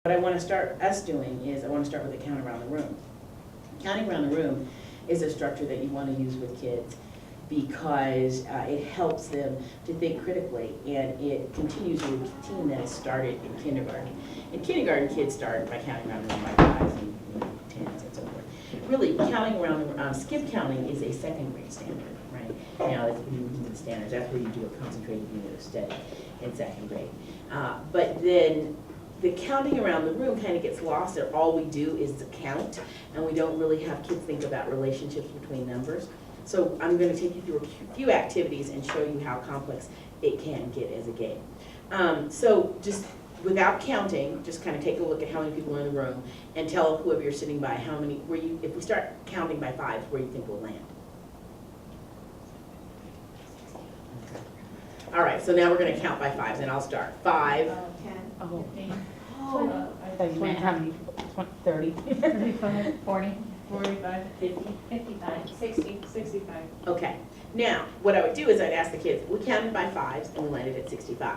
What I want to start us doing is I want to start with a count around the room. Counting around the room is a structure that you want to use with kids because it helps them to think critically, and it continues a routine that is started in kindergarten. In kindergarten, kids start by counting around the room by fives and tens and so forth. Really, counting around the skip counting is a second grade standard, right? Now that's when you move into the standards. That's where you do a concentrated unit of study in second grade. But then the counting around the room kind of gets lost, and all we do is the count, and we don't really have kids think about relationships between numbers. So I'm going to take you through a few activities and show you how complex it can get as a game. So just without counting, just kind of take a look at how many people are in the room and tell whoever you're sitting by how many, if we start counting by fives, where you think we'll land. All right, so now we're going to count by fives, and I'll start. 5, 10, Oh. 15, I thought you meant how many people? 30. 35, 40. 45, 50. 55, 60, 65. Okay, now what I would do is I'd ask the kids, we counted by fives and we landed at 65.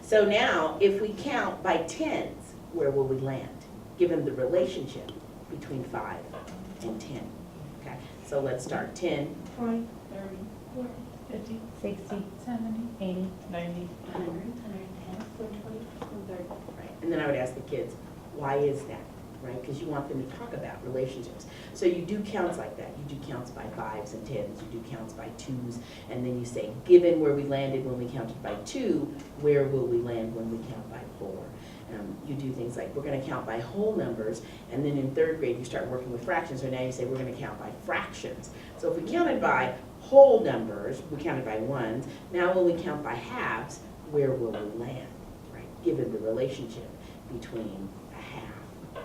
So now if we count by tens, where will we land? Given the relationship between 5 and 10. Okay, so let's start. 10, 20, 30, 40, 50, 60, 70, 80, 90, 100, 110, 120, 130. right? And then I would ask the kids, why is that? Right, because you want them to talk about relationships. So you do counts like that. You do counts by fives and tens. You do counts by twos. And then you say, given where we landed when we counted by 2, where will we land when we count by 4? You do things like, we're going to count by whole numbers. And then in 3rd grade, you start working with fractions. So now you say, we're going to count by fractions. So if we counted by whole numbers, we counted by ones. Now when we count by halves, where will we land? Right, given the relationship between a half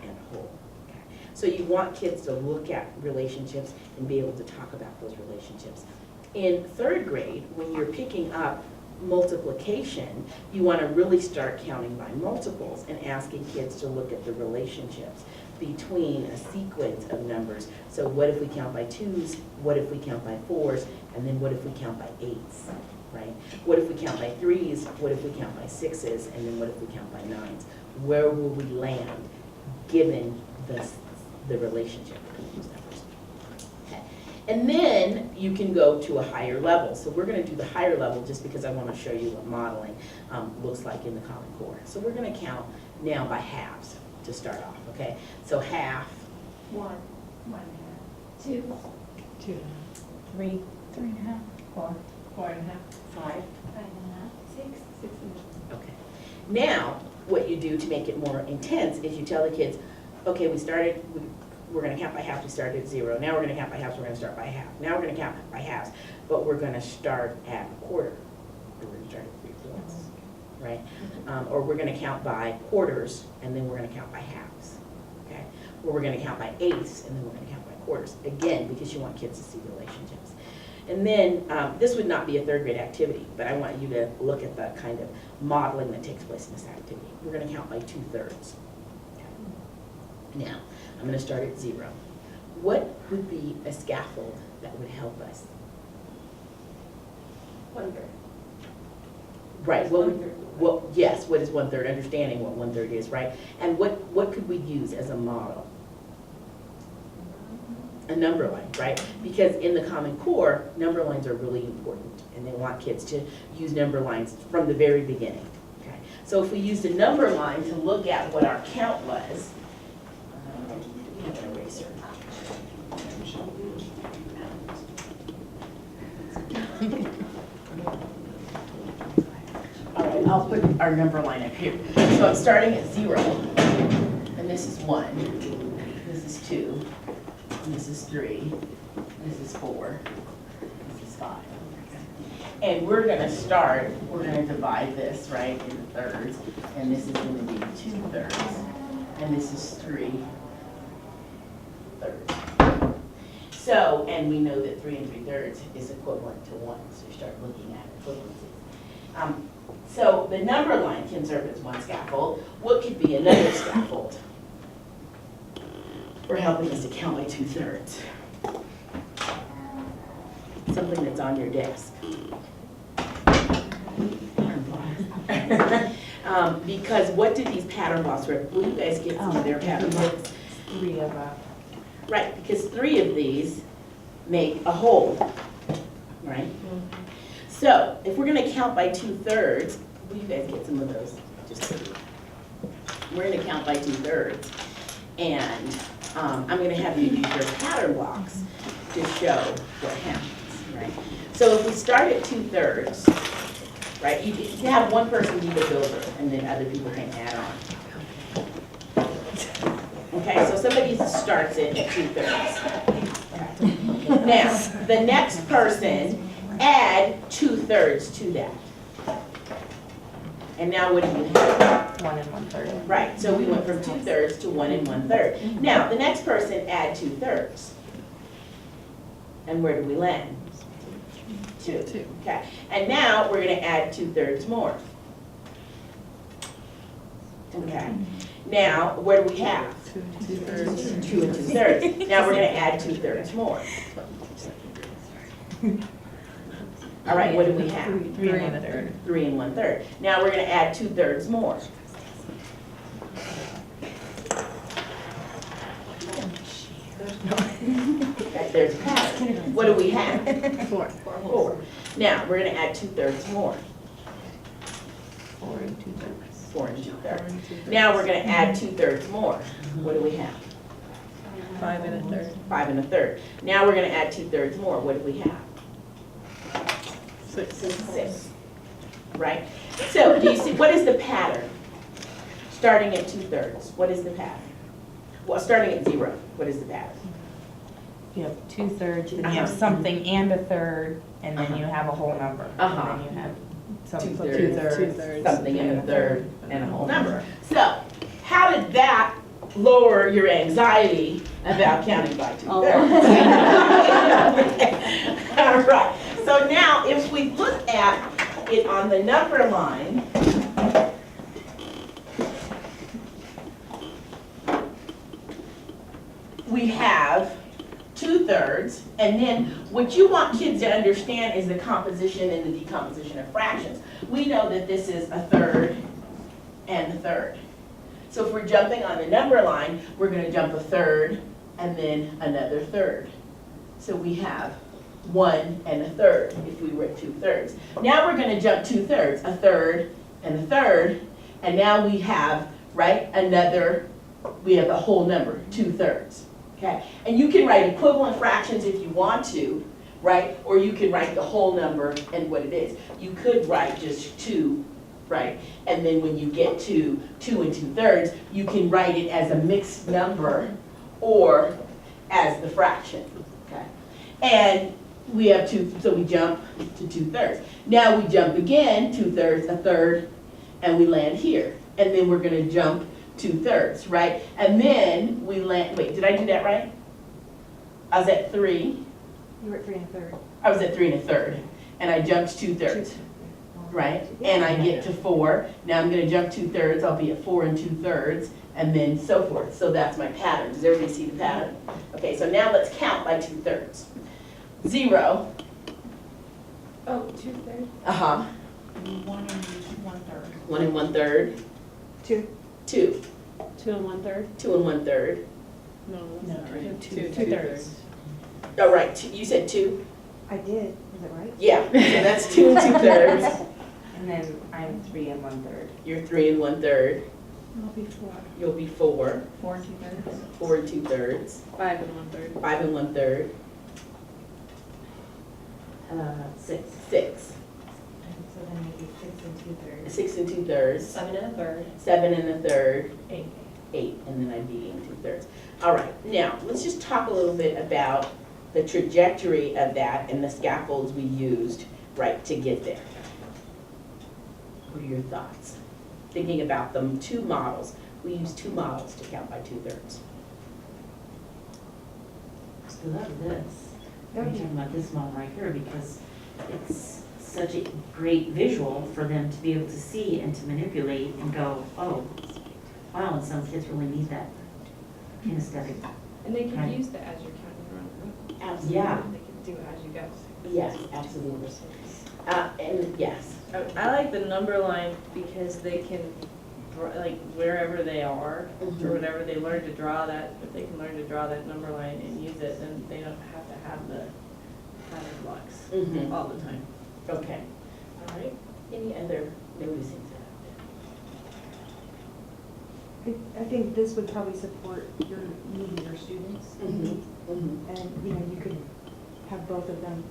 and whole. Okay. So you want kids to look at relationships and be able to talk about those relationships. In 3rd grade, when you're picking up multiplication, you want to really start counting by multiples and asking kids to look at the relationships between a sequence of numbers. So what if we count by 2s? What if we count by 4s? And then what if we count by 8s? Right? What if we count by 3s? What if we count by 6s? And then what if we count by 9s? Where will we land given the relationship between those numbers? Okay. And then you can go to a higher level. So we're going to do the higher level just because I want to show you what modeling looks like in the Common Core. So we're going to count now by halves to start off, okay? So half. 1, 1.5, 2, 2, 3, 3.5, 4, 4.5, 5. 5.5, 6, 6.5. Okay. Now, what you do to make it more intense is you tell the kids, okay, we're going to count by halves, we started at 0. Now we're going to count by halves, we're going to start by half. Now we're going to count by halves, but we're going to start at a quarter. We're going to start at 3/4, right? Or we're going to count by quarters, and then we're going to count by halves, okay? Or we're going to count by eighths, and then we're going to count by quarters. Again, because you want kids to see relationships. And then, this would not be a 3rd grade activity, but I want you to look at the kind of modeling that takes place in this activity. We're going to count by 2/3. Okay. Now, I'm going to start at 0. What would be a scaffold that would help us? 1/3. Right. One-third. Yes, what is 1/3? Understanding what 1/3 is, right? And what could we use as a model? A number line, right? Because in the Common Core, number lines are really important, and they want kids to use number lines from the very beginning. Okay. So if we used a number line to look at what our count was, we have an eraser. All right, I'll put our number line up here. So I'm starting at 0, and this is 1, this is 2. This is 3, this is 4, this is 5. And we're going to divide this, right, into thirds. And this is going to be 2/3, and this is 3/3. So, and we know that 3 3/3 is equivalent to 1, so you start looking at equivalencies. So the number line can serve as one scaffold. What could be another scaffold for helping us to count by 2/3? Something that's on your desk. Because what did these pattern blocks represent? Will you guys get some of their pattern blocks? 3 of us. Right, because 3 of these make a whole, right? So if we're gonna count by 2/3, will you guys get some of those? Just we're gonna count by 2/3, and I'm gonna have you use your pattern blocks to show what happens, right? So if we start at 2/3, right, you have one person be the builder, and then other people can add on. Okay, so somebody starts it at 2/3. Now, the next person add 2/3 to that. And now what do you have? 1 1/3. Right, so we went from 2/3 to 1 1/3. Now, the next person add 2/3. And where do we land? 2. Okay, and now we're gonna add 2/3 more. Okay, now where do we have? 2 and 2/3. Now we're gonna add 2/3 more. All right, what do we have? 3 1/3. 3 and 1/3. Now we're gonna add 2/3 more. Okay, there's a pattern. What do we have? 4. 4. Now, we're gonna add 2/3 more. 4 and 2/3. 4 and 2/3. Now we're gonna add 2/3 more. What do we have? 5 1/3. 5 and 1/3. Now we're gonna add 2/3 more. What do we have? 6. Right? So, do you see, what is the pattern? Starting at 2/3, what is the pattern? Well, starting at 0, what is the pattern? You have 2/3, then you have Uh-huh. something and a third, and then you have a whole number. Uh-huh. And then you have some 2/3, 2/3. something and a third, and a whole number. So, how did that lower your anxiety about counting by 2/3? All right, so now if we look at it on the number line, we have 2/3, and then what you want kids to understand is the composition and the decomposition of fractions. We know that this is a third and a third. So if we're jumping on the number line, we're gonna jump a third and then another third. So we have 1 and a third if we were at 2/3. Now we're gonna jump 2/3, a third and a third, and now we have, right, another, we have the whole number, 2/3. Okay, and you can write equivalent fractions if you want to, right? Or you can write the whole number and what it is. You could write just 2, right? And then when you get to 2 and 2/3, you can write it as a mixed number or as the fraction, okay? And we have 2, so we jump to 2/3. Now we jump again, 2/3, a third, and we land here. And then we're gonna jump 2/3, right? And then we land, wait, did I do that right? I was at 3. You were at 3 1/3. I was at 3 1/3, and I jumped 2/3, right? And I get to 4. Now I'm gonna jump 2/3, I'll be at 4 and 2/3, and then so forth. So that's my pattern. Does everybody see the pattern? Okay, so now let's count by 2/3. 0. Oh, 2/3. Uh-huh. 1 and 1/3. 1 and 1/3. 2. 2. 2 and 1/3. 2 and 1/3. No, No, that's not right. 2/3. Oh, right, you said 2? I did, is that right? Yeah, so that's 2 and 2/3. And then I'm 3 and 1/3. You're 3 and 1/3. I'll be 4. You'll be 4. 4 and 2/3. 4 and 2/3. 5 1/3. 5 and 1/3. 6. 6. So then maybe 6 and 2/3. 6 and 2/3. 7 and a third. 7 and a third. 8. 8, and then I'd be in 2/3. All right, now, let's just talk a little bit about the trajectory of that and the scaffolds we used, right, to get there. What are your thoughts? Thinking about them, 2 models. We used 2 models to count by 2/3. I love this. We're talking about this model right here because it's such a great visual for them to be able to see and to manipulate and go, oh, wow, and some kids really need that kinesthetic. And they can Right. use that as you're counting around. Absolutely. Yeah. They can do it as you go. Yes, absolutely. And yes, I like the number line because they can, like, wherever they are, or whatever they learn to draw that, if they can learn to draw that number line and use it, then they don't have to have the pattern blocks Mhm. all the time. Okay, all right. Any other noticings? I think this would probably support your needing your students. And, you know, you could have both of them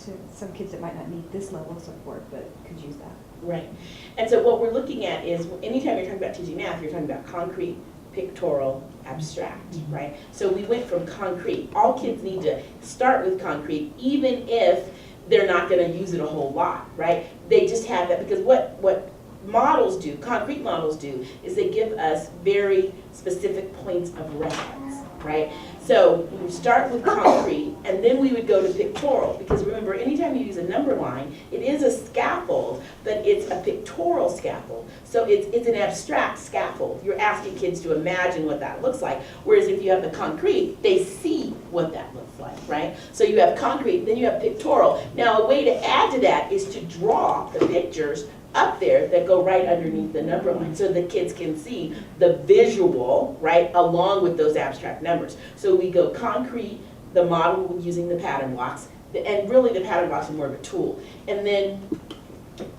to some kids that might not need this level of support, but could use that. Right. And so what we're looking at is, anytime you're talking about teaching math, you're talking about concrete, pictorial, abstract, right? So we went from concrete. All kids need to start with concrete, even if they're not gonna use it a whole lot, right? They just have that, because what models do, concrete models do, is they give us very specific points of reference, right? So we would start with concrete, and then we would go to pictorial, because remember, anytime you use a number line, it is a scaffold, but it's a pictorial scaffold. So it's an abstract scaffold. You're asking kids to imagine what that looks like, whereas if you have the concrete, they see what that looks like, right? So you have concrete, then you have pictorial. Now, a way to add to that is to draw the pictures up there that go right underneath the number line, so the kids can see the visual, right, along with those abstract numbers. So we go concrete, the model using the pattern blocks, and really the pattern blocks are more of a tool. And then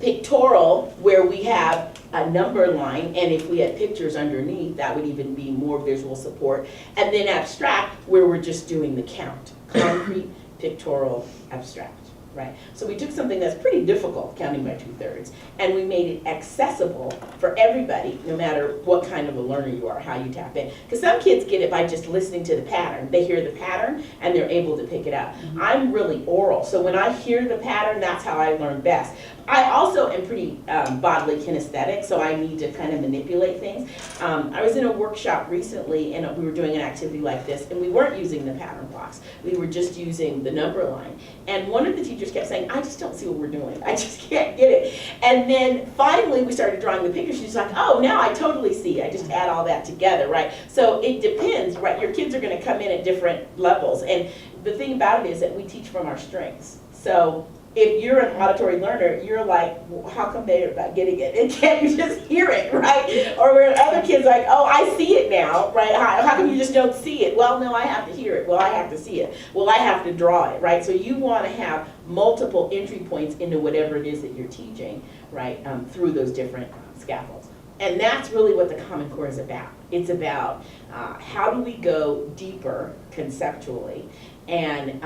pictorial, where we have a number line, and if we had pictures underneath, that would even be more visual support. And then abstract, where we're just doing the count. Concrete, pictorial, abstract. Right. So we took something that's pretty difficult, counting by 2/3, and we made it accessible for everybody, no matter what kind of a learner you are, how you tap in. Because some kids get it by just listening to the pattern. They hear the pattern and they're able to pick it up. I'm really oral, so when I hear the pattern, that's how I learn best. I also am pretty bodily kinesthetic, so I need to kind of manipulate things. I was in a workshop recently, and we were doing an activity like this, and we weren't using the pattern blocks. We were just using the number line. And one of the teachers kept saying, I just don't see what we're doing. I just can't get it. And then finally we started drawing the picture. She's like, oh, now I totally see. I just add all that together, right? So it depends, right? Your kids are going to come in at different levels. And the thing about it is that we teach from our strengths. So if you're an auditory learner, you're like, well, how come they're not getting it? And can't you just hear it, right? Or where other kids are like, oh, I see it now, right? How come you just don't see it? Well, no, I have to hear it. Well, I have to see it. Well, I have to draw it, right? So you want to have multiple entry points into whatever it is that you're teaching, right, through those different scaffolds. And that's really what the Common Core is about. It's about how do we go deeper conceptually, and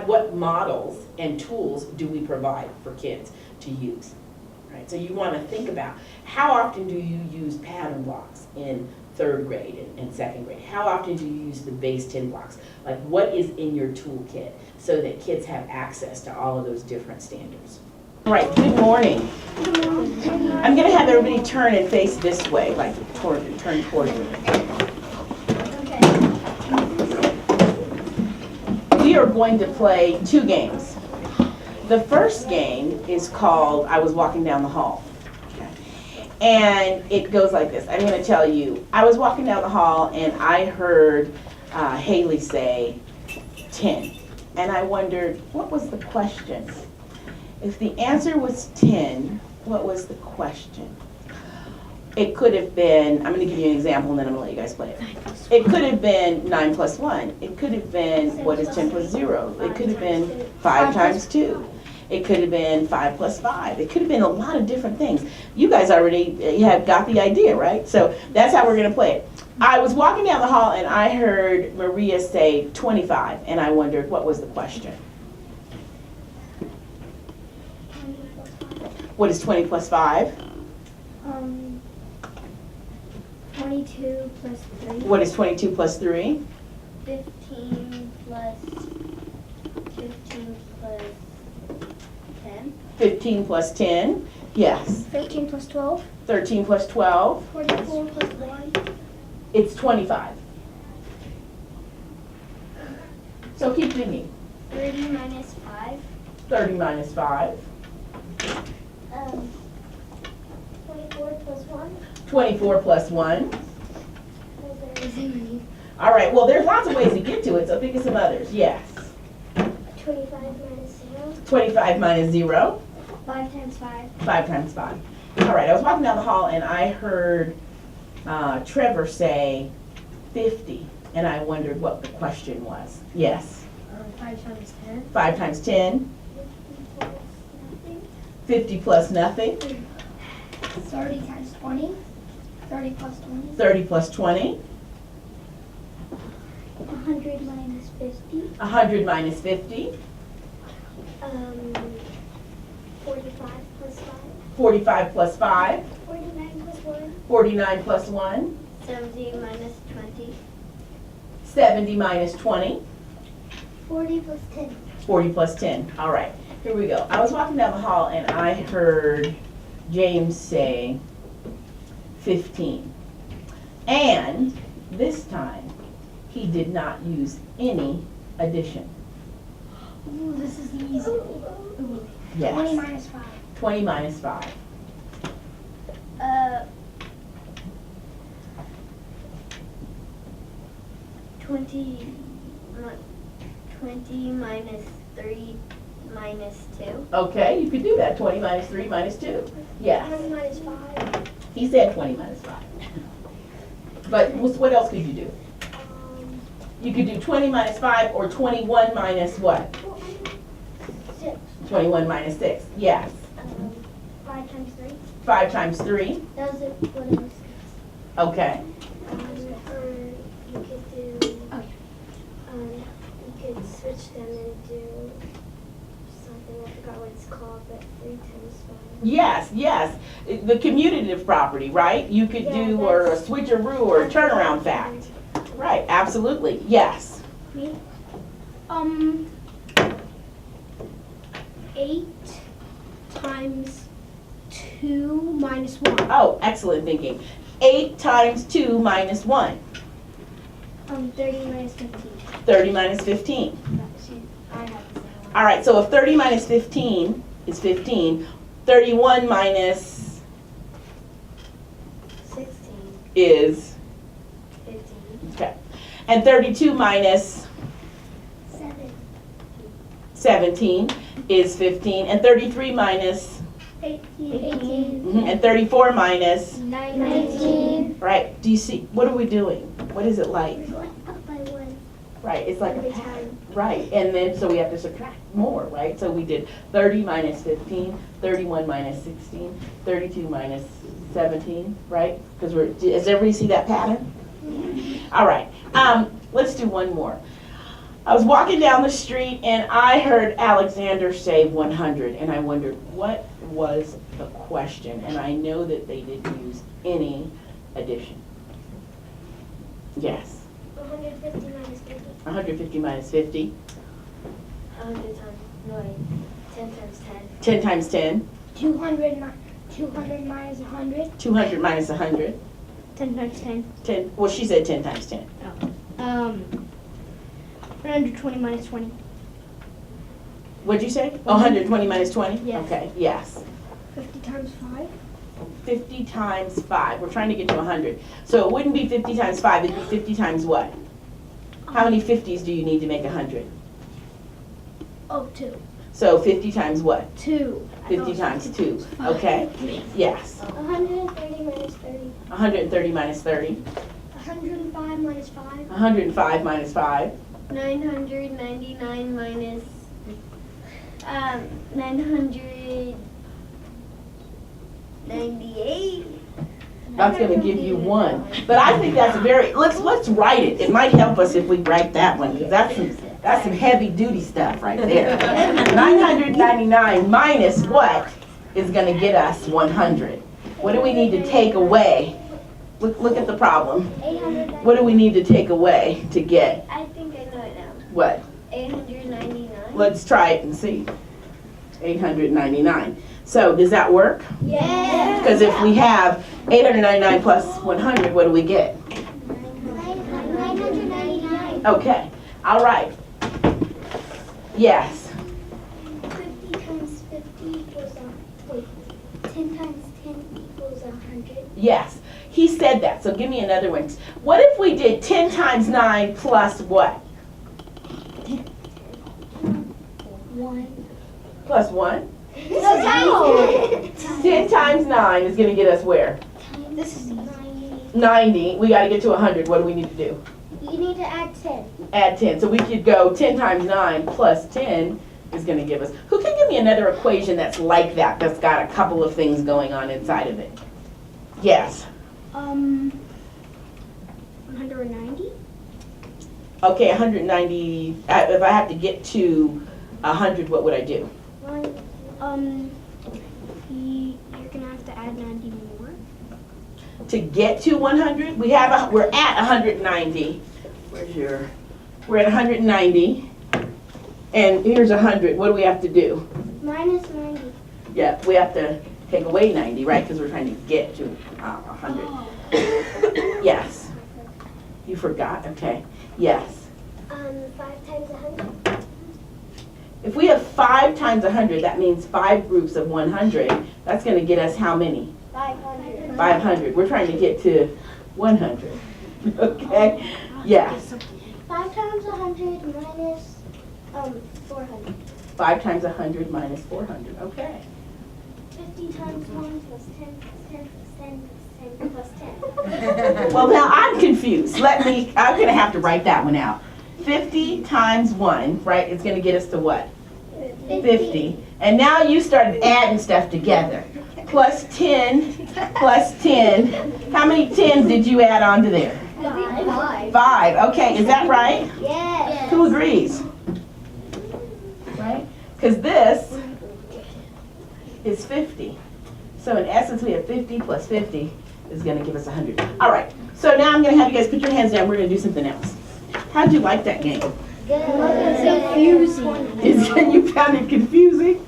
what models and tools do we provide for kids to use, right? So you want to think about, how often do you use pattern blocks in 3rd grade and 2nd grade? How often do you use the base 10 blocks? Like, what is in your toolkit so that kids have access to all of those different standards? All right, good morning. I'm going to have everybody turn and face this way, like turn towards me. We are going to play 2 games. The first game is called I Was Walking Down the Hall. And it goes like this. I'm going to tell you, I was walking down the hall and I heard Haley say 10. And I wondered, what was the question? If the answer was 10, what was the question? It could have been, I'm going to give you an example and then I'm going to let you guys play it. It could have been 9 plus 1. It could have been, what is 10 plus 0? It could have been 5 times 2. It could have been 5 plus 5. It could have been a lot of different things. You guys already have got the idea, right? So that's how we're going to play it. I was walking down the hall and I heard Maria say 25, and I wondered, what was the question? What is 20 plus 5? 22 plus 3. What is 22 plus 3? 15 plus 10. 15 plus 10, yes. 13 plus 12. 13 plus 12, 44 plus 1. it's 25. So keep digging. 30 minus 5. 30 minus 5. 24 plus 1. 24 plus 1. Is it many? All right, well, there's lots of ways to get to it, so think of some others. Yes. 25 minus 0. 25 minus 0. 5 times 5. 5 times 5. All right, I was walking down the hall and I heard Trevor say 50, and I wondered what the question was. Yes. 5 times 10. 5 times 10, 50 plus nothing, 30 times 20. 30 plus 20. 30 plus 20, 100 minus 50. 100 minus 50, 45 plus 5. 45 plus 5, 49 plus 1. 49 plus 1, 70 minus 20. 70 minus 20, 40 plus 10. 40 plus 10. All right, here we go. I was walking down the hall and I heard James say 15. And this time, he did not use any addition. Ooh, this is easy. Ooh. Yes. 20 minus 5. 20 minus 5. 20 minus 3 minus 2. Okay, you could do that. 20 minus 3 minus 2. Yes. 20 minus 5. He said 20 minus 5. But what else could you do? You could do 20 minus 5 or 21 minus what? 6. 21 minus 6. Yes. 5 times 3. 5 times 3. That was what it was. Okay. Or you could do, you could switch them and do something, I forgot what it's called, but 3 times 5. Yes, yes. The commutative property, right? You could Yeah, do or a that's- switcheroo or a turnaround fact. Right, absolutely. Yes. Me? 8 times 2 minus 1. Oh, excellent thinking. 8 times 2 minus 1. 30 minus 15. 30 minus 15. I have the same one. All right, so if 30 minus 15 is 15, 31 minus 16. is, 15. okay. And 32 minus 7. 17 is 15. And 33 minus, 18. and 34 minus, 19. right. Do you see, what are we doing? What is it like? We're going up by 1 Right, it's like a every pattern. time. Right, and then, so we have to subtract more, right? So we did 30 minus 15, 31 minus 16, 32 minus 17, right? Because does everybody see that pattern? All right, let's do one more. I was walking down the street and I heard Alexander say 100, and I wondered what was the question? And I know that they didn't use any addition. Yes. 150 minus 50. 150 minus 50. 100 times, no wait, 10 times 10 10. times 10. 200 minus 100. 200 minus 100. 10 times 10. 10. Well, she said 10 times 10. 120 minus 20. What'd you say? Oh, 120 minus 20? Yes. Okay, yes. 50 times 5. 50 times 5. We're trying to get to 100. So it wouldn't be 50 times 5. It'd be 50 times what? How many 50s do you need to make 100? Oh, 2. So 50 times what? 2. 50 times 2. Okay? Yes. 130 minus 30. 130 minus 30. 105 minus 5. 105 minus 5. 999 minus 998. That's going to give you 1. But I think that's a very, let's write it. It might help us if we write that one, because that's some heavy duty stuff right there. 999 minus what is going to get us 100? What do we need to take away? Look at the problem. 899. What do we need to take away to get I think I know it now. what? 899. Let's try it and see. 899. So does that work? Yes. Because if we have 899 plus 100, what do we get? 999. Okay, all right. Yes. 50 times 50 equals 10 times 10 equals 100. Yes, he said that, so give me another one. What if we did 10 times 9 plus what? 1. Plus 1? No. 10 times 9 is gonna get us where? This is 90. 90. We gotta get to 100. What do we need to do? You need to add 10. Add 10. So we could go 10 times 9 plus 10 is gonna give us, who can give me another equation that's like that, that's got a couple of things going on inside of it? Yes. 190. Okay, 190, if I have to get to 100, what would I do? You're gonna have to add 90 more. To get to 100, we're at 190. We're at 190. And here's 100. What do we have to do? Minus 90. Yeah, we have to take away 90, right? Because we're trying to get to 100. Yes. You forgot? Okay. Yes. 5 times 100. If we have 5 times 100, that means 5 groups of 100. That's going to get us how many? 500. 500. We're trying to get to 100. Okay? Yes. 5 times 100 minus 400. 5 times 100 minus 400. Okay. 50 times 1 plus 10 plus 10 plus 10 plus 10. Well, now I'm confused. I'm going to have to write that one out. 50 times 1, right, is going to get us to what? 50. And now you started adding stuff together. Plus 10, plus 10. How many 10s did you add onto there? 5. 5. Okay, is that right? Yes. Who agrees? Right? Because this is 50. So in essence, we have 50 plus 50 is going to give us 100. All right. So now I'm going to have you guys put your hands down. We're going to do something else. How'd you like that game? Confusing. You found it confusing?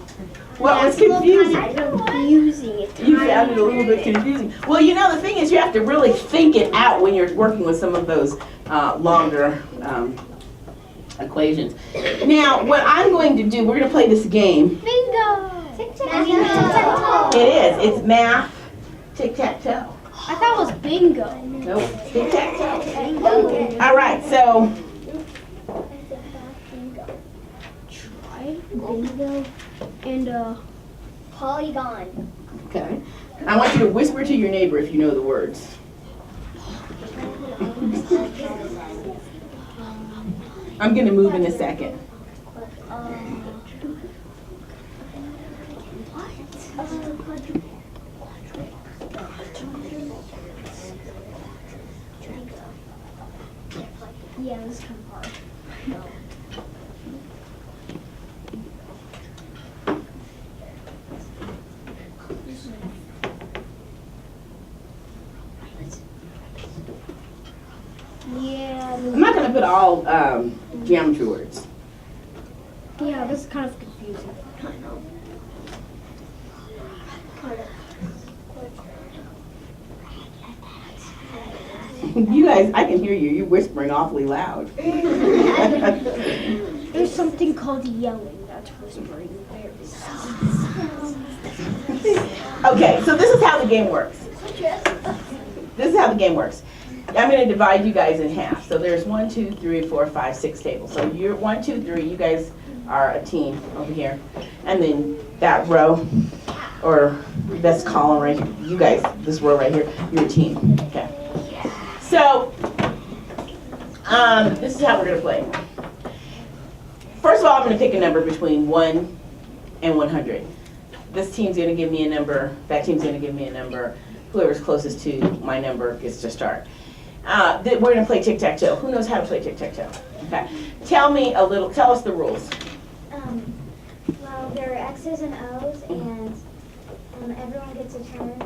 What was confusing? Confusing. You found it a little bit confusing. Well, you know, the thing is you have to really think it out when you're working with some of those longer equations. Now, what I'm going to do, we're going to play this game. Bingo. It is. It's math tic-tac-toe. I thought it was bingo. Nope. Tic-tac-toe. All right, so Bingo and polygon. okay. I want you to whisper to your neighbor if you know the words. I'm going to move in a second. Yeah, this is kind of hard. Yeah. I'm not going to put all geometry words. Yeah, this is kind of confusing. I know. You guys, I can hear you. You're whispering awfully loud. There's something called yelling. That's whispering. Okay, so this is how the game works. This is how the game works. I'm going to divide you guys in half. So there's 1, 2, 3, 4, 5, 6 tables. So you're 1, 2, 3. You guys are a team over here. And then that row, or this column right here, you guys, this row right here, you're a team. Okay. So this is how we're going to play. First of all, I'm going to pick a number between 1 and 100. This team's going to give me a number. That team's going to give me a number. Whoever's closest to my number gets to start. We're going to play tic-tac-toe. Who knows how to play tic-tac-toe? Okay. Tell us the rules. Well, there are X's and O's, and everyone gets a turn.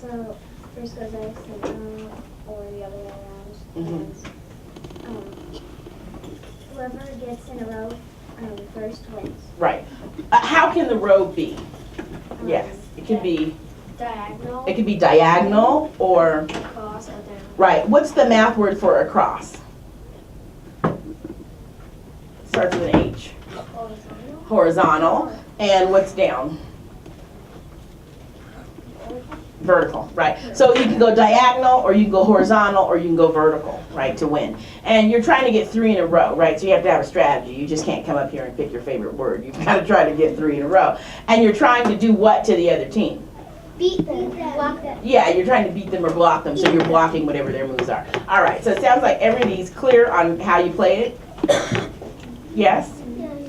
So first goes X and O, or the other way around. And whoever gets in a row first wins. Right. How can the row be? Yes. It can be Diagonal. It could be diagonal or Cross or down. right. What's the math word for across? Starts with an H. Horizontal. Horizontal. And what's down? Vertical, right. So you can go diagonal, or you can go horizontal, or you can go vertical, right, to win. And you're trying to get 3 in a row, right? So you have to have a strategy. You just can't come up here and pick your favorite word. You've got to try to get 3 in a row. And you're trying to do what to the other team? Beat them, block them. Yeah, you're trying to beat them or block them, so you're blocking whatever their moves are. All right, so it sounds like everybody's clear on how you play it? Yes?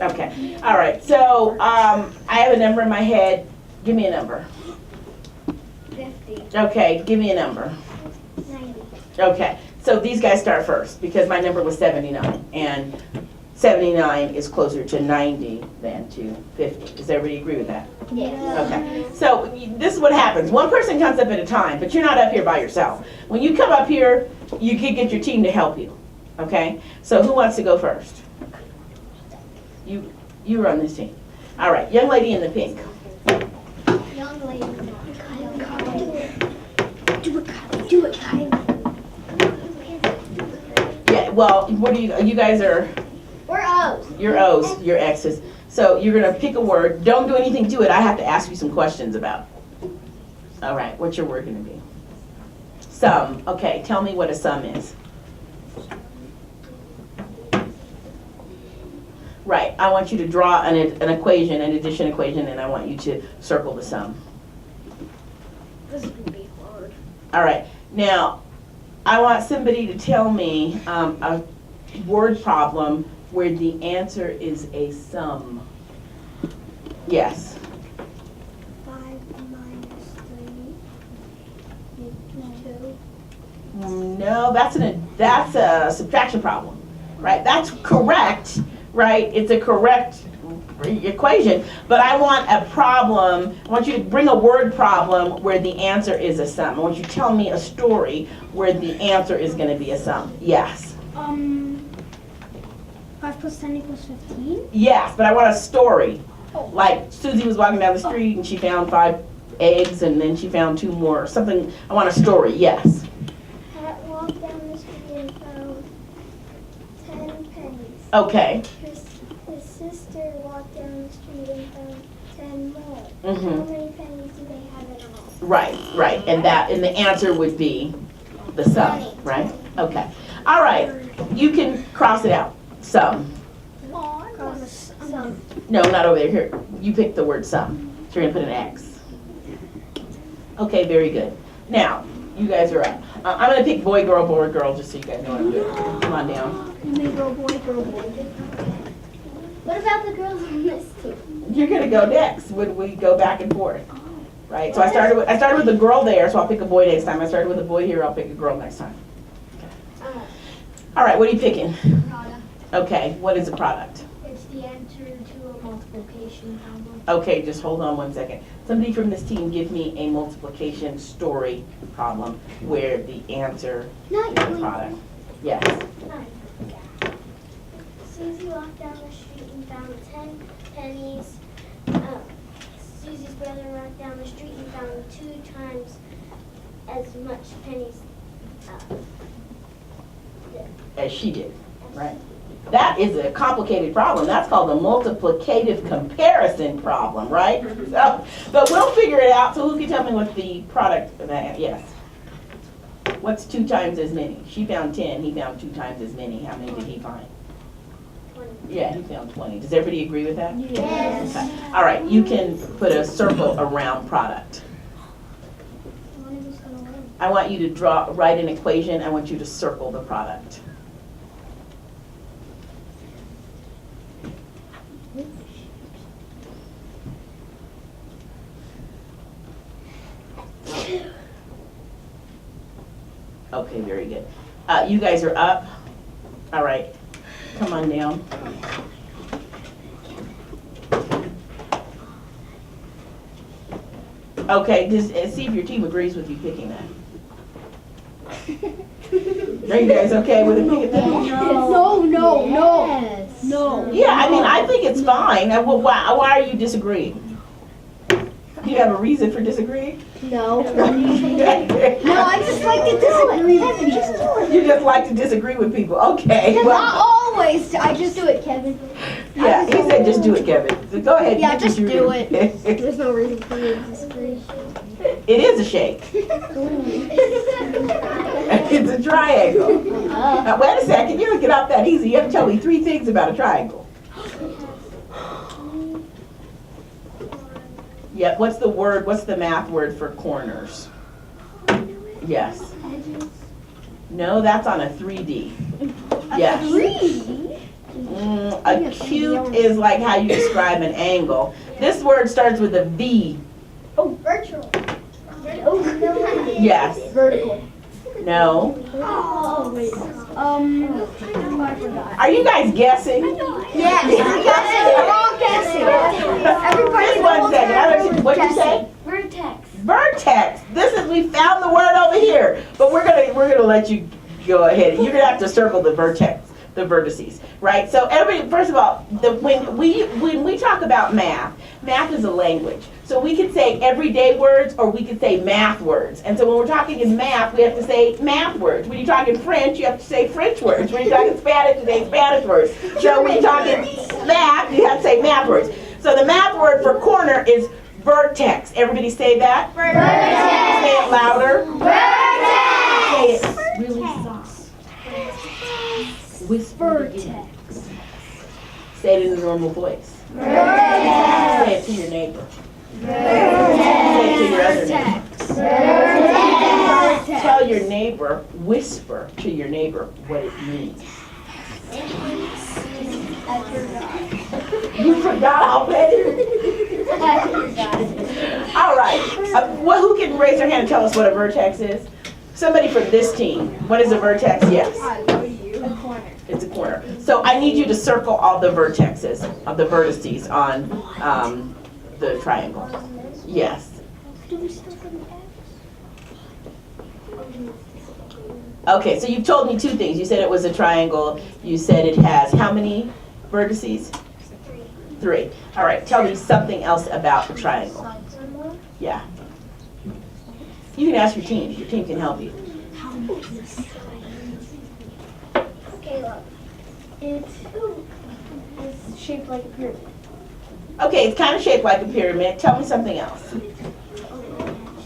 Okay. All right, so I have a number in my head. Give me a number. 50, Okay, give me a number. 90. Okay, so these guys start first, because my number was 79, and 79 is closer to 90 than to 50. Does everybody agree with that? Yeah. Okay, so this is what happens. One person comes up at a time, but you're not up here by yourself. When you come up here, you can get your team to help you, okay? So who wants to go first? You run this team. All right, young lady in the pink. Young lady. Do it, Kyle. Yeah, well, what do you guys are, We're O's. you're O's, you're X's. So you're gonna pick a word. Don't do anything to it. I have to ask you some questions about it. All right, what's your word gonna be? Sum. Okay, tell me what a sum is. Right, I want you to draw an equation, an addition equation, and I want you to circle the sum. This is gonna be hard. All right, now, I want somebody to tell me a word problem where the answer is a sum. Yes. 5 minus 3 2. No, that's a subtraction problem, right? That's correct, right? It's a correct equation, but I want a problem. I want you to bring a word problem where the answer is a sum. I want you to tell me a story where the answer is going to be a sum. Yes. 5 plus 10 equals 15? Yes, but I want a story. Like Susie was walking down the street and she found 5 eggs and then she found 2 more. Something. I want a story. Yes. Pat walked down the street and found 10 pennies. Okay. His sister walked down the street and found 10 more. Mhm. How many pennies do they have in all? Right, and the answer would be the sum, right? Okay. All right. You can cross it out. Sum. Some. No, not over there. Here, you pick the word sum. So you're gonna put an X. Okay, very good. Now, you guys are up. I'm gonna pick boy, girl, just so you guys know what I'm doing. Come on down. Girl, boy. What about the girls on this team? You're gonna go next when we go back and forth, right? So I started with a girl there, so I'll pick a boy next time. I started with a boy here, I'll pick a girl next time. All right, what are you picking? Product. Okay, what is a product? It's the answer to a multiplication problem. Okay, just hold on one second. Somebody from this team give me a multiplication story problem where the answer is a product. Yes. Susie walked down the street and found 10 pennies. Susie's brother walked down the street and found 2 times as much pennies. As she did, right? That is a complicated problem. That's called a multiplicative comparison problem, right? So, but we'll figure it out. So who can tell me what the product of that? Yes. What's 2 times as many? She found 10. He found 2 times as many. How many did he find? 20. Yeah, he found 20. Does everybody agree with that? Yes. Okay. All right, you can put a circle around product. One of us gonna win. I want you to write an equation. I want you to circle the product. Okay, very good. You guys are up. All right, come on down. Okay, just see if your team agrees with you picking that. Are you guys okay with it picking that? No. Yeah, I mean, I think it's fine. Why are you disagreeing? Do you have a reason for disagreeing? No. No, I just like to disagree with people. You just like to disagree with people. Okay. Not Well, always. I just do it, Kevin. yeah, he said just do it, Kevin. So go ahead. Yeah, get just what you do it. There's no reason for me to disagree. It is a shape. It's a triangle. Now, wait a second, you don't get off that easy. You have to tell me 3 things about a triangle. Yeah, what's the math word for corners? Yes. No, that's on a 3D. Yes. Acute is like how you describe an angle. This word starts with a V. Oh, virtual. Yes. Vertical. No. Oh, wait. I forgot. Are you guys guessing? Yes, we're all guessing. Just 1 second. What'd you say? Vertex. Vertex. We found the word over here, but we're gonna let you go ahead. You're gonna have to circle the vertex, the vertices, right? So first of all, when we talk about math is a language. So we could say everyday words or we could say math words. And so when we're talking in math, we have to say math words. When you're talking French, you have to say French words. When you're talking Spanish, you say Spanish words. So when you're talking math, you have to say math words. So the math word for corner is vertex. Everybody say that? Vertex. Say it louder. Vertex. Say it really soft. Whisper. Vertex. Say it in a normal voice. Vertex. Say it to your neighbor. Vertex. Say it to your other neighbor. Vertex. Tell your neighbor, whisper to your neighbor what it means. I forgot. You forgot already? All right. Who can raise their hand and tell us what a vertex is? Somebody from this team. What is a vertex? Yes. A corner. It's a corner. So I need you to circle all the vertexes, of the vertices on the triangle. Yes. Okay, so you've told me 2 things. You said it was a triangle. You said it has how many vertices? 3. All right, tell me something else about the triangle. Yeah. You can ask your team. Your team can help you. Okay, look. It's shaped like a pyramid. Okay, it's kind of shaped like a pyramid. Tell me something else.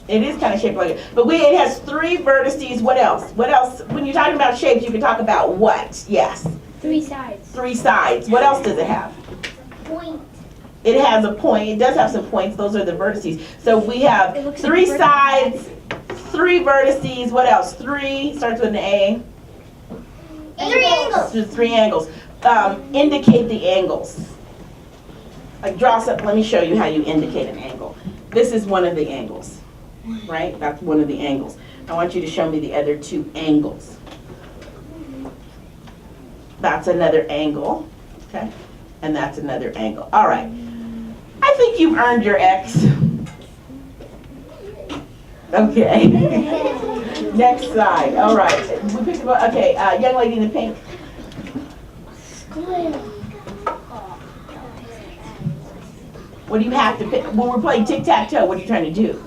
It is kind of shaped like it. But it has 3 vertices. What else? What else? When you're talking about shapes, you can talk about what? Yes. 3 sides. 3 sides. What else does it have? Point. It has a point. It does have some points. Those are the vertices. So we have 3 sides, 3 vertices. What else? 3 starts with an A. 3 angles. 3 angles. Indicate the angles. Like draw something. Let me show you how you indicate an angle. This is one of the angles, right? That's one of the angles. I want you to show me the other 2 angles. That's another angle, okay? And that's another angle. All right. I think you've earned your X. Okay. Next slide. All right. We picked up, okay, young lady in the pink. What do you have to pick? When we're playing tic-tac-toe, what are you trying to do?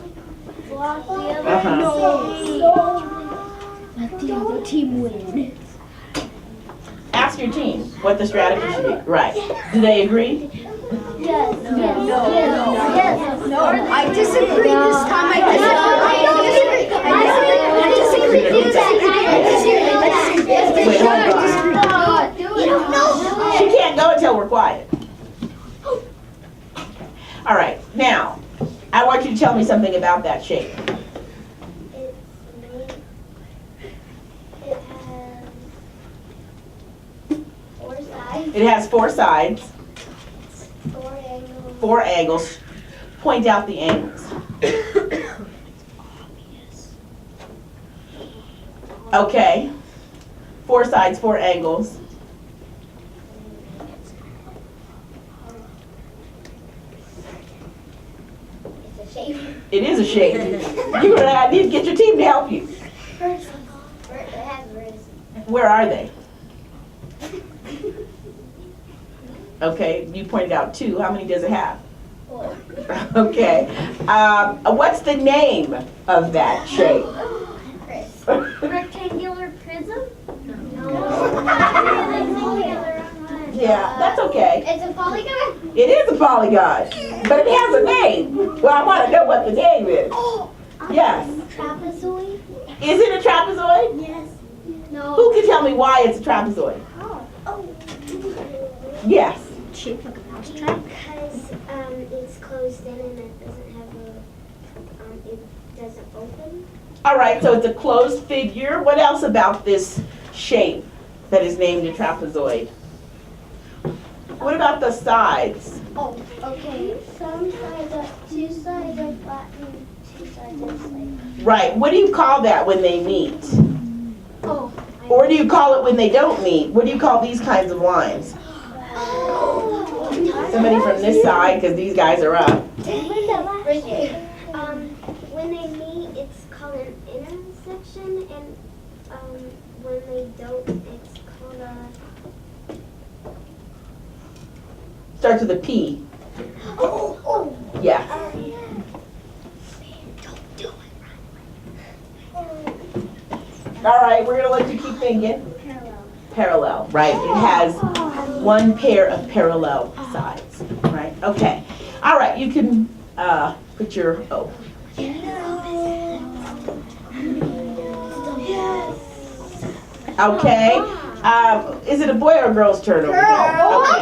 Block the other. Uh-huh. Let the other team win. Ask your team what the strategy should be. Right. Do they agree? Yes. No. I disagree this time. I disagree. Wait, hold on. She can't go until we're quiet. All right. Now, I want you to tell me something about that shape. It has 4 sides. 4 angles. Point out the angles. Okay. 4 sides, 4 angles. It's a shape. It is a shape. I need to get your team to help you. It has vertices. Where are they? Okay, you pointed out 2. How many does it have? 4. Okay. What's the name of that shape? Rectangular prism? No. Yeah, that's okay. It's a polygon? It is a polygon, but it has a name. Well, I want to know what the name is. Yes. Trapezoid? Is it a trapezoid? Yes. No. Who can tell me why it's a trapezoid? Oh. Yes. Shaped like a mousetrap? Because it's closed in and it doesn't have it doesn't open. All right, so it's a closed figure. What else about this shape that is named a trapezoid? What about the sides? Oh, okay. Two sides are flat and 2 sides are slanted. Right, what do you call that when they meet? Oh. Or do you call it when they don't meet? What do you call these kinds of lines? Somebody from this side, because these guys are up. When they meet, it's called an intersection, and when they don't, it's called a... Starts with a P. Oh. Yeah. Don't do it. All right, we're gonna let you keep thinking. Parallel. Parallel, right? It has one pair of parallel sides, right? Okay. All right, you can put your O. Okay. Is it a boy or a girl's turn over here?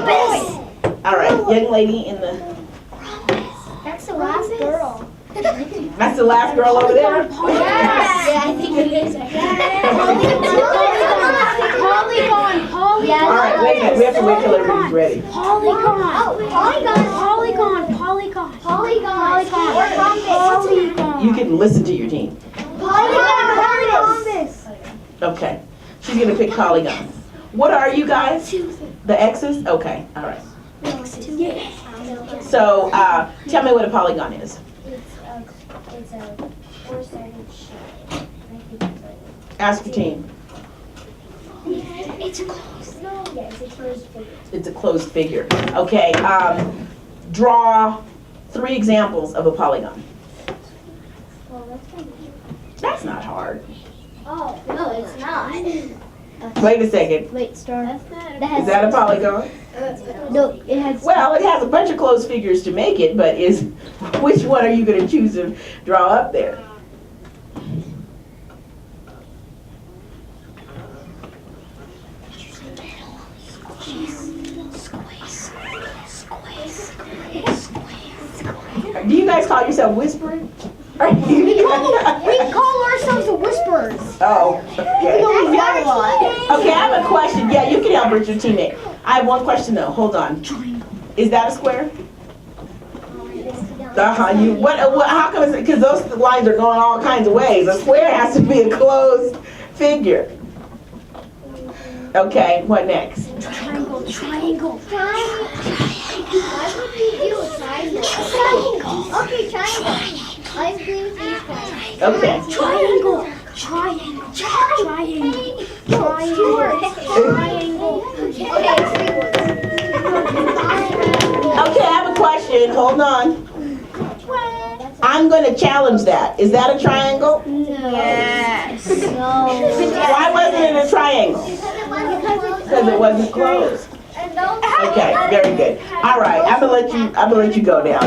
Okay. All right, young lady in the. That's the last girl. That's the last girl over there? Yeah, I think it is. Polygon. All right, wait a minute. We have to wait till everybody's ready. Polygon. You can listen to your team. Okay. She's gonna pick polygons. What are you guys? The X's? Okay, all right. So, tell me what a polygon is. It's a four-sided shape. Ask your team. It's closed. No, yes, it's closed figure. It's a closed figure. Okay, draw 3 examples of a polygon. Well, that's kind of... That's not hard. Oh, no, it's not. Wait a second. Wait, star. That's not. Is that a polygon? No, it has... Well, it has a bunch of closed figures to make it, but which one are you going to choose to draw up there? Do you guys call yourself whispering? We call ourselves the Whisperers. Oh, okay. Okay, I have a question. Yeah, you can help with your teammate. I have one question though. Hold on. Is that a square? How come it's, because those lines are going all kinds of ways. A square has to be a closed figure. Okay, what next? Triangle. Why would we do a triangle? Okay, triangle. I agree with you, triangle. Okay. Triangle. Okay, 3 words. Okay, I have a question. Hold on. I'm going to challenge that. Is that a triangle? Yes. No. Why wasn't it a triangle? Because it wasn't closed. Okay, very good. All right, I'm gonna let you go now.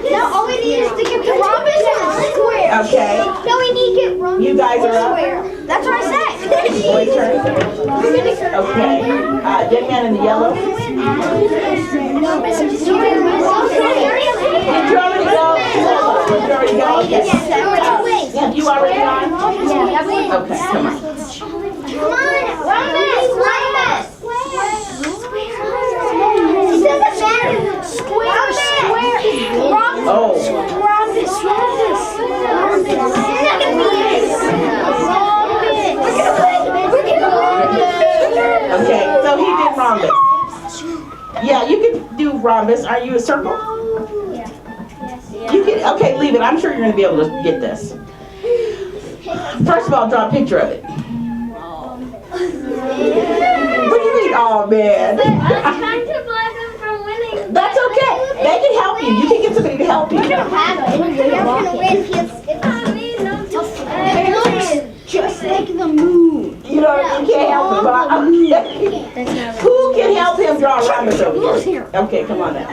No, all we need is to get the rhombus and the square. Okay. No, we need to get rhombus. You guys are up. That's what I said. Boy turn. Okay. Young man in the yellow. Did you already go? Did you already go? Okay. Yeah, you already on? Okay, come on. Come on, rhombus. It doesn't matter. Square. Oh. Okay, so he did rhombus. Yeah, you can do rhombus. Are you a circle? You can. Okay, leave it. I'm sure you're going to be able to get this. First of all, draw a picture of it. What do you mean, oh man? I was trying to block them from winning. That's okay. They can help you. You can get somebody to help you. I don't have it. You're gonna win if Just like the moon. You know, you can't help him. But who can help him draw a rhombus over here? Okay, come on now.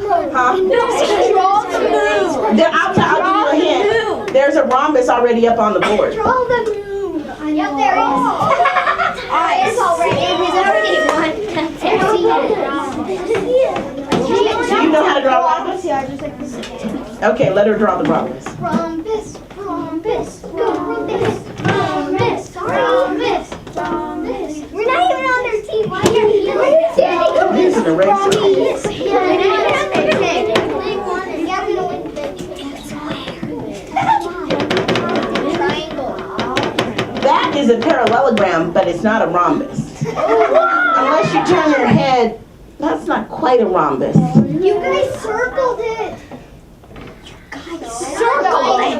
Huh? Draw the moon. I'll give you a hint. There's a rhombus already up on the board. Draw the moon. Yep, there is. It's already. It was already Do you know how to draw a rhombus? Yeah, just like this. Okay, let her draw the rhombus. Rhombus, rhombus, rhombus, rhombus, rhombus, rhombus. We're not even on their team. Why are you here? Use an eraser. We're not even on their team. Yeah, we don't win the triangle. That is a parallelogram, but it's not a rhombus. Unless you turn your head, that's not quite a rhombus. You guys circled it. Circled it.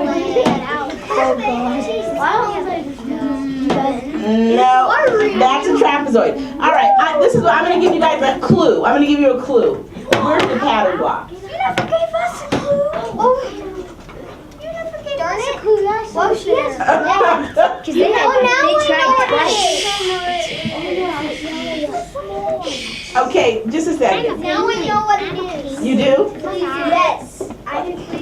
No, that's a trapezoid. All right, this is what I'm going to give you guys a clue. I'm going to give you a clue. Where's the pattern block? You never gave us a clue. Oh, you never gave us a clue. Well, she has. Because they tried Okay, just a second. Now we know what it is. You do? Yes.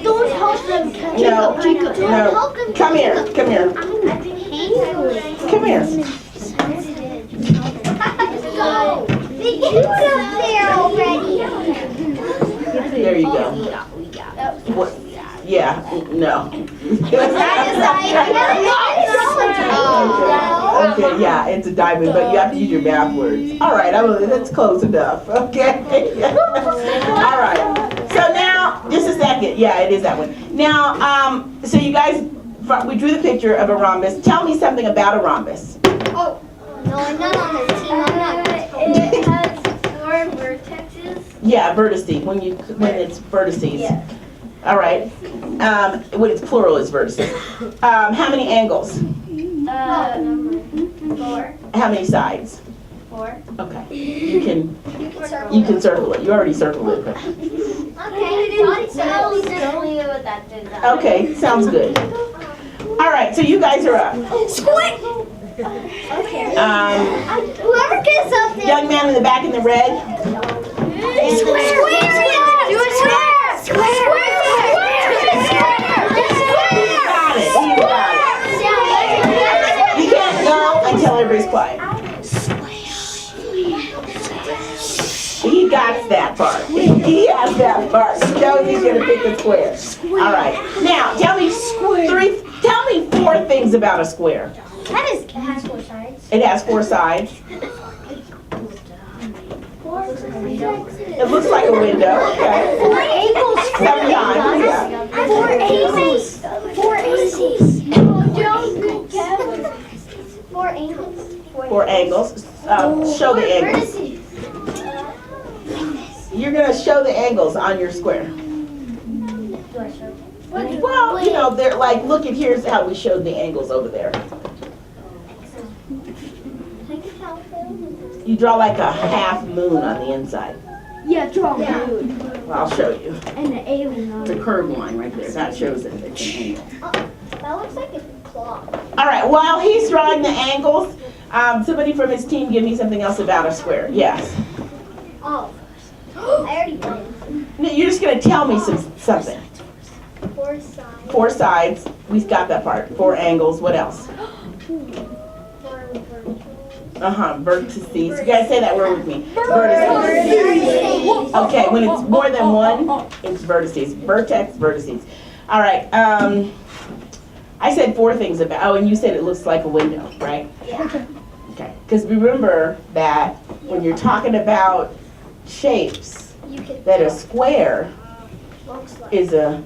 Don't help them. No. Don't No. help them. Come here. Come here. Come here. Go. They get up there already. There you go. What? Yeah. No. Okay, yeah, it's a diamond, but you have to use your math words. All right, that's close enough. Okay. All right. So now, just a second. Yeah, it is that one. Now, so you guys, we drew the picture of a rhombus. Tell me something about a rhombus. Oh, no, I'm not on the team. I'm not. It has 4 vertexes. Yeah, vertices. When it's vertices. Yeah. All right. When it's plural, it's vertices. How many angles? 4. How many sides? 4. Okay. You can circle it. You already circled it. But... Okay, sounds good. All right, so you guys are up. Squid! Whoever gets up there. Young man in the back in the red. Square! Do a square! Square! Got it. You got it. You can't go until everybody's quiet. He got that part. He has that part. He knows he's gonna pick a square. All right. Now, tell me 4 things about a square. It has 4 sides. It has 4 sides. It looks like a window. Okay. 4 angles. 7 times. Yeah. 4 angles. 4 angles. No, 4 angles. 4 angles. Show the angles. You're gonna show the angles on your square. Do I show? Well, you know, they're like, look at here's how we showed the angles over there. You draw like a half moon on the inside. Yeah, draw a moon. Well, I'll show you. And an alien on The curved line right there. That shows it. It's an angle. That looks like a claw. All right. While he's drawing the angles, somebody from his team give me something else about a square. Yes. Oh. I already did. No, you're just gonna tell me something. 4 sides. 4 sides. We've got that part. 4 angles. What else? 4 verticals. Vertices. You guys say that word with me. Vertices. Okay. When it's more than one, it's vertices. Vertex, vertices. All right. I said 4 things about. Oh, and you said it looks like a window, right? Yeah. Okay. Because remember that when you're talking about shapes, that a square is a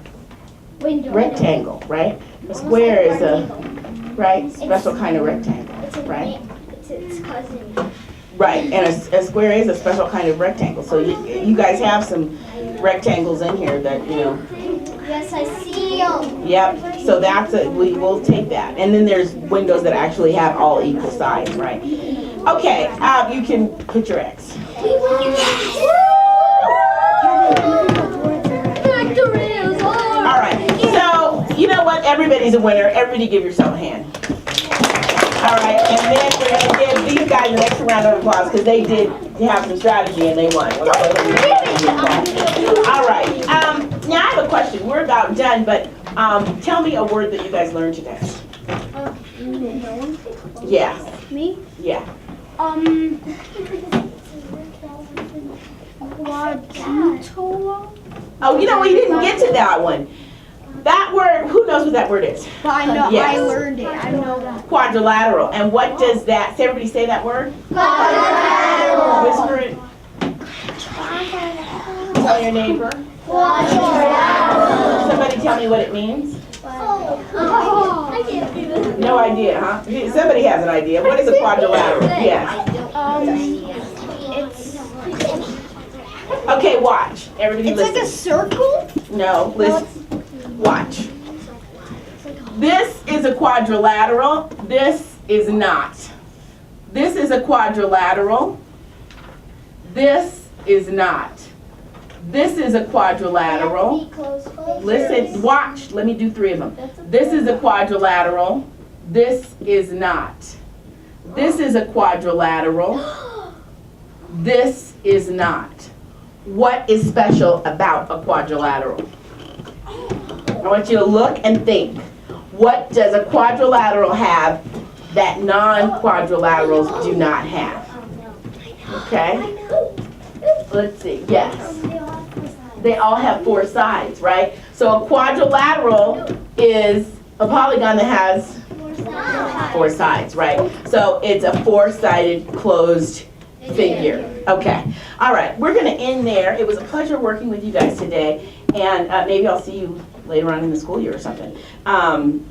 rectangle, right? A square is a special kind of rectangle, right? It's cousin. Right, and a square is a special kind of rectangle. So you guys have some rectangles in here that, you know. Yes, I see them. Yep, so that's it. We will take that. And then there's windows that actually have all equal sides, right? Okay, you can put your X. All right, so you know what? Everybody's a winner. Everybody give yourself a hand. All right, and then we're going to give these guys an extra round of applause because they did to have some strategy and they won. All right, now I have a question. We're about done, but tell me a word that you guys learned today. Yeah, Me? yeah. Quadruple. Oh, you know, we didn't get to that one. That word, who knows what that word is? But I know, Yes. I learned it. I know that. Quadrilateral. And what does that, say everybody say that word? Quadrilateral. Whisper it. Tell your neighbor. Quadrilateral. Somebody tell me what it means. I can't do this. No idea, huh? Somebody has an idea. What is a quadrilateral? Yes. It's Okay, watch. Everybody it's like a listen. circle. No, listen. Watch. This is a quadrilateral. This is not. This is a quadrilateral. This is not. This is a quadrilateral. Listen, watch. Let me do 3 of them. This is a quadrilateral. This is not. This is a quadrilateral. This is not. What is special about a quadrilateral? I want you to look and think. What does a quadrilateral have that non-quadrilaterals do not have? Okay? Let's see. Yes. They all have 4 sides, right? So a quadrilateral is a polygon that has 4 sides, right? So it's a 4-sided closed figure. Okay. All right. We're going to end there. It was a pleasure working with you guys today, and maybe I'll see you later on in the school year or something.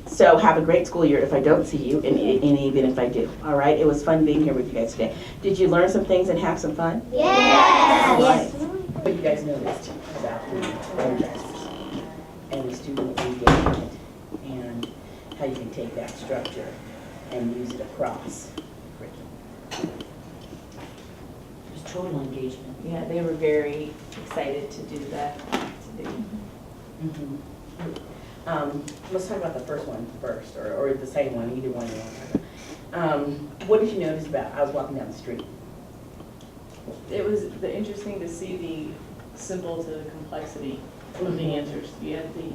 So have a great school year if I don't see you, and even if I do. All right. It was fun being here with you guys today. Did you learn some things and have some fun? Yes. Right. What you guys noticed about the projects and the student engagement and how you can take that structure and use it across curriculum. There's total engagement. Yeah, they were very excited to do that, Let's talk about the first one first, or the second one, either one you want to talk about. What did you notice about, I was walking down the street. It was interesting to see the simple to the complexity of the answers. You had the,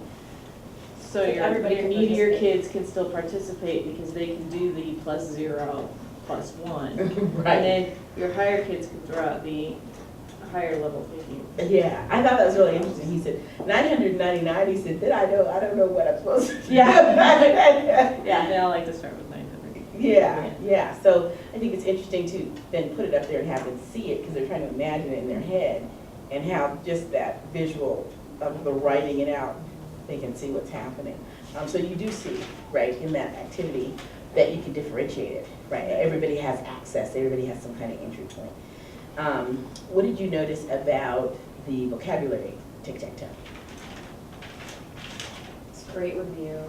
so Everybody your can needier participate. kids can still participate because they can do the +0, +1. And Right. then your higher kids can throw out the higher level thinking. Yeah, I thought that was really interesting. He said 999. He said, then I don't know what I'm supposed to do. Yeah, they all like to start with 900. Yeah. So I think it's interesting to then put it up there and have them see it because they're trying to imagine it in their head and how just that visual of the writing it out, they can see what's happening. So you do see, right, in that activity that you can differentiate it, right? Everybody has access. Everybody has some kind of entry point. What did you notice about the vocabulary tic-tac-toe? It's a great review.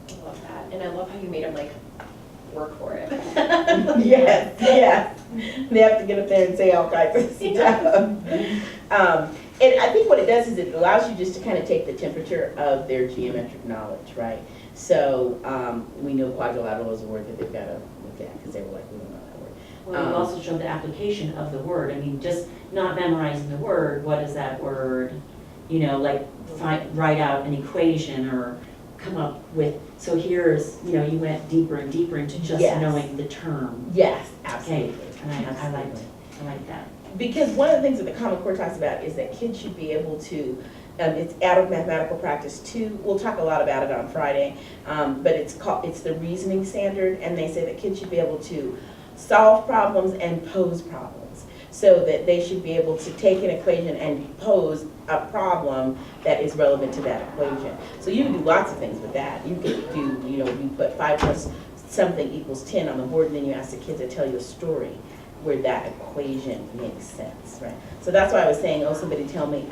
I love that. And I love how you made them like work for it. Yes. They have to get up there and say all kinds of stuff. And I think what it does is it allows you just to kind of take the temperature of their geometric knowledge, right? So we know quadrilateral is a word that they've got to look at because they were like, we don't know that word. Well, you also showed the application of the word. I mean, just not memorizing the word, what is that word? You know, like write out an equation or come up with, so here's, you know, you went deeper and deeper into just Yes. knowing the term. Yes, Okay, absolutely. and I Absolutely. like that. Because one of the things that the Common Core talks about is that kids should be able to, it's out of mathematical practice too. We'll talk a lot about it on Friday, but it's the reasoning standard, and they say that kids should be able to solve problems and pose problems. So that they should be able to take an equation and pose a problem that is relevant to that equation. So you can do lots of things with that. You could do, you know, you put 5 plus something equals 10 on the board, and then you ask the kids to tell you a story where that equation makes sense, right? So that's why I was saying, oh, somebody tell me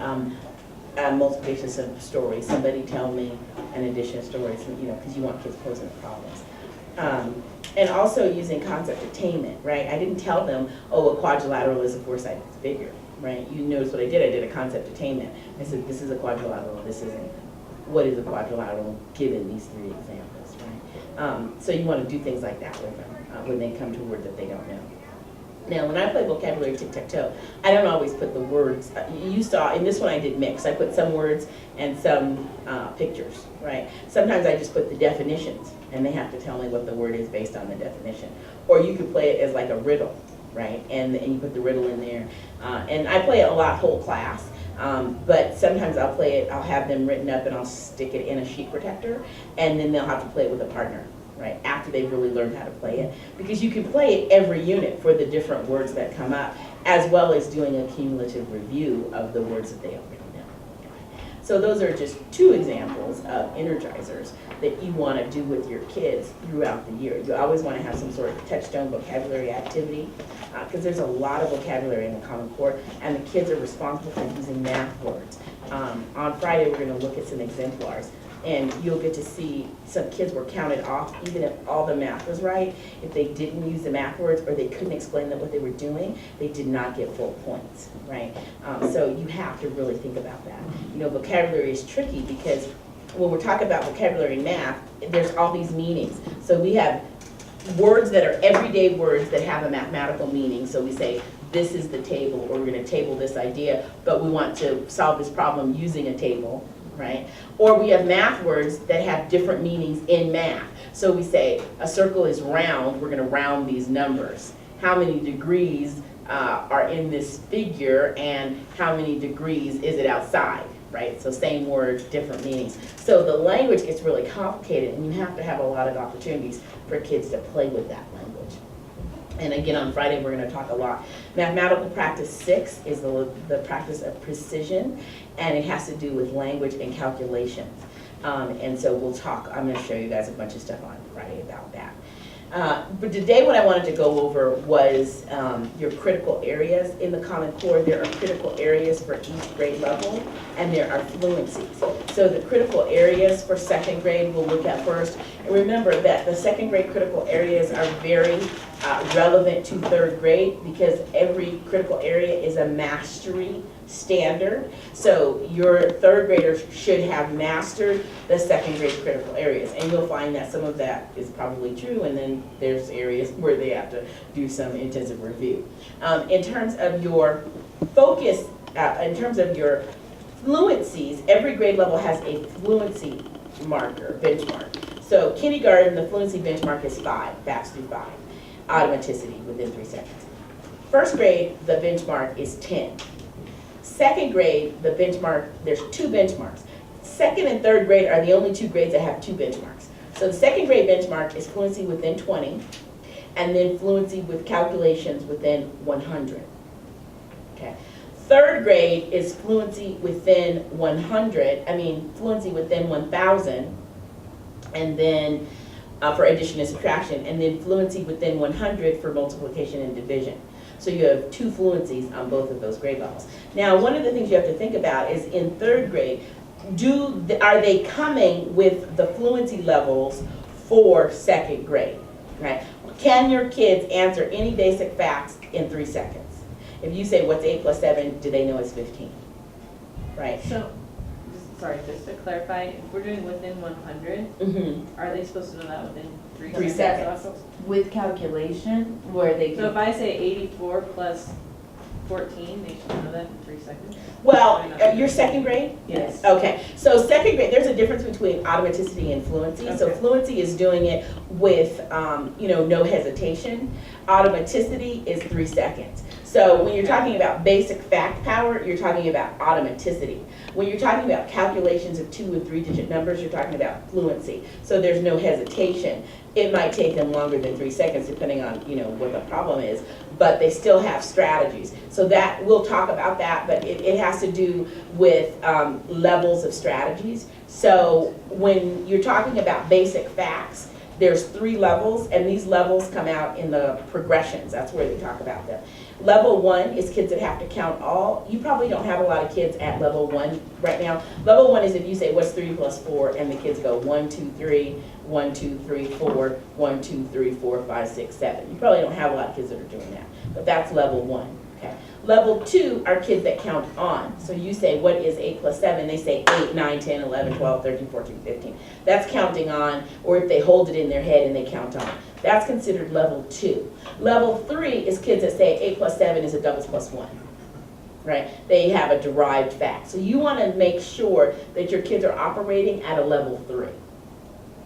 a multiplication story, somebody tell me an addition story, you know, because you want kids posing problems. And also using concept attainment, right? I didn't tell them, oh, a quadrilateral is a 4-sided figure, right? You notice what I did? I did a concept attainment. I said, this is a quadrilateral, this isn't. What is a quadrilateral given these 3 examples, right? So you want to do things like that with them when they come to a word that they don't know. Now, when I play vocabulary tic-tac-toe, I don't always put the words. You saw, in this one I did mix. I put some words and some pictures, right? Sometimes I just put the definitions, and they have to tell me what the word is based on the definition. Or you could play it as like a riddle, right? And you put the riddle in there. And I play it a lot whole class. But sometimes I'll play it, I'll have them written up and I'll stick it in a sheet protector, and then they'll have to play it with a partner, right, after they've really learned how to play it. Because you can play it every unit for the different words that come up, as well as doing a cumulative review of the words that they already know. So those are just two examples of energizers that you want to do with your kids throughout the year. You always want to have some sort of touchstone vocabulary activity, because there's a lot of vocabulary in the Common Core, and the kids are responsible for using math words. On Friday, we're going to look at some exemplars, and you'll get to see some kids were counted off, even if all the math was right. If they didn't use the math words or they couldn't explain what they were doing, they did not get full points, right? So you have to really think about that. You know, vocabulary is tricky because when we're talking about vocabulary and math, there's all these meanings. So we have words that are everyday words that have a mathematical meaning. So we say, this is the table, or we're going to table this idea, but we want to solve this problem using a table, right? Or we have math words that have different meanings in math. So we say, a circle is round, we're going to round these numbers. How many degrees are in this figure, and how many degrees is it outside? Right? So same word, different meanings. So the language gets really complicated, and you have to have a lot of opportunities for kids to play with that language. And again, on Friday, we're going to talk a lot. Mathematical practice 6 is the practice of precision, and it has to do with language and calculations. And so we'll talk, I'm going to show you guys a bunch of stuff on Friday about that. But today what I wanted to go over was your critical areas in the Common Core. There are critical areas for each grade level, and there are fluencies. So the critical areas for second grade we'll look at first. And remember that the second grade critical areas are very relevant to third grade, because every critical area is a mastery standard. So your third graders should have mastered the second grade critical areas, and you'll find that some of that is probably true, and then there's areas where they have to do some intensive review. In terms of your focus, in terms of your fluencies, every grade level has a fluency marker, benchmark. So kindergarten, the fluency benchmark is 5, facts through 5, automaticity within 3 seconds. First grade, the benchmark is 10. Second grade, the benchmark, there's 2 benchmarks. Second and third grade are the only 2 grades that have 2 benchmarks. So the second grade benchmark is fluency within 20, and then fluency with calculations within 100. Okay. Third grade is fluency within 100, fluency within 1,000, and then for addition and subtraction, and then fluency within 100 for multiplication and division. So you have 2 fluencies on both of those grade levels. Now, one of the things you have to think about is in third grade, are they coming with the fluency levels for second grade, right? Can your kids answer any basic facts in 3 seconds? If you say, what's 8 plus 7, do they know it's 15, right? So, just to clarify, if we're doing within 100, Mm-hmm. are they supposed to know that within 3 3 seconds? seconds. With calculation, where they So if can, I say 84 plus 14, they should know that in 3 seconds? Well, you're second grade? yes. Okay, so second grade, there's a difference between automaticity and fluency. So Okay. fluency is doing it with, no hesitation. Automaticity is 3 seconds. So when you're talking about basic fact power, you're talking about automaticity. When you're talking about calculations of 2 and 3 digit numbers, you're talking about fluency. So there's no hesitation. It might take them longer than 3 seconds depending on, what the problem is, but they still have strategies. So that, we'll talk about that, but it has to do with levels of strategies. So when you're talking about basic facts, there's 3 levels, and these levels come out in the progressions. That's where they talk about them. Level 1 is kids that have to count all. You probably don't have a lot of kids at level 1 right now. Level 1 is if you say, what's 3 plus 4, and the kids go 1, 2, 3, 1, 2, 3, 4, 1, 2, 3, 4, 5, 6, 7. You probably don't have a lot of kids that are doing that, but that's level 1. Okay. Level 2 are kids that count on. So you say, what is 8 plus 7? They say 8, 9, 10, 11, 12, 13, 14, 15. That's counting on, or if they hold it in their head and they count on. That's considered level 2. Level 3 is kids that say 8 plus 7 is a doubles plus 1. Right? They have a derived fact. So you want to make sure that your kids are operating at a level 3.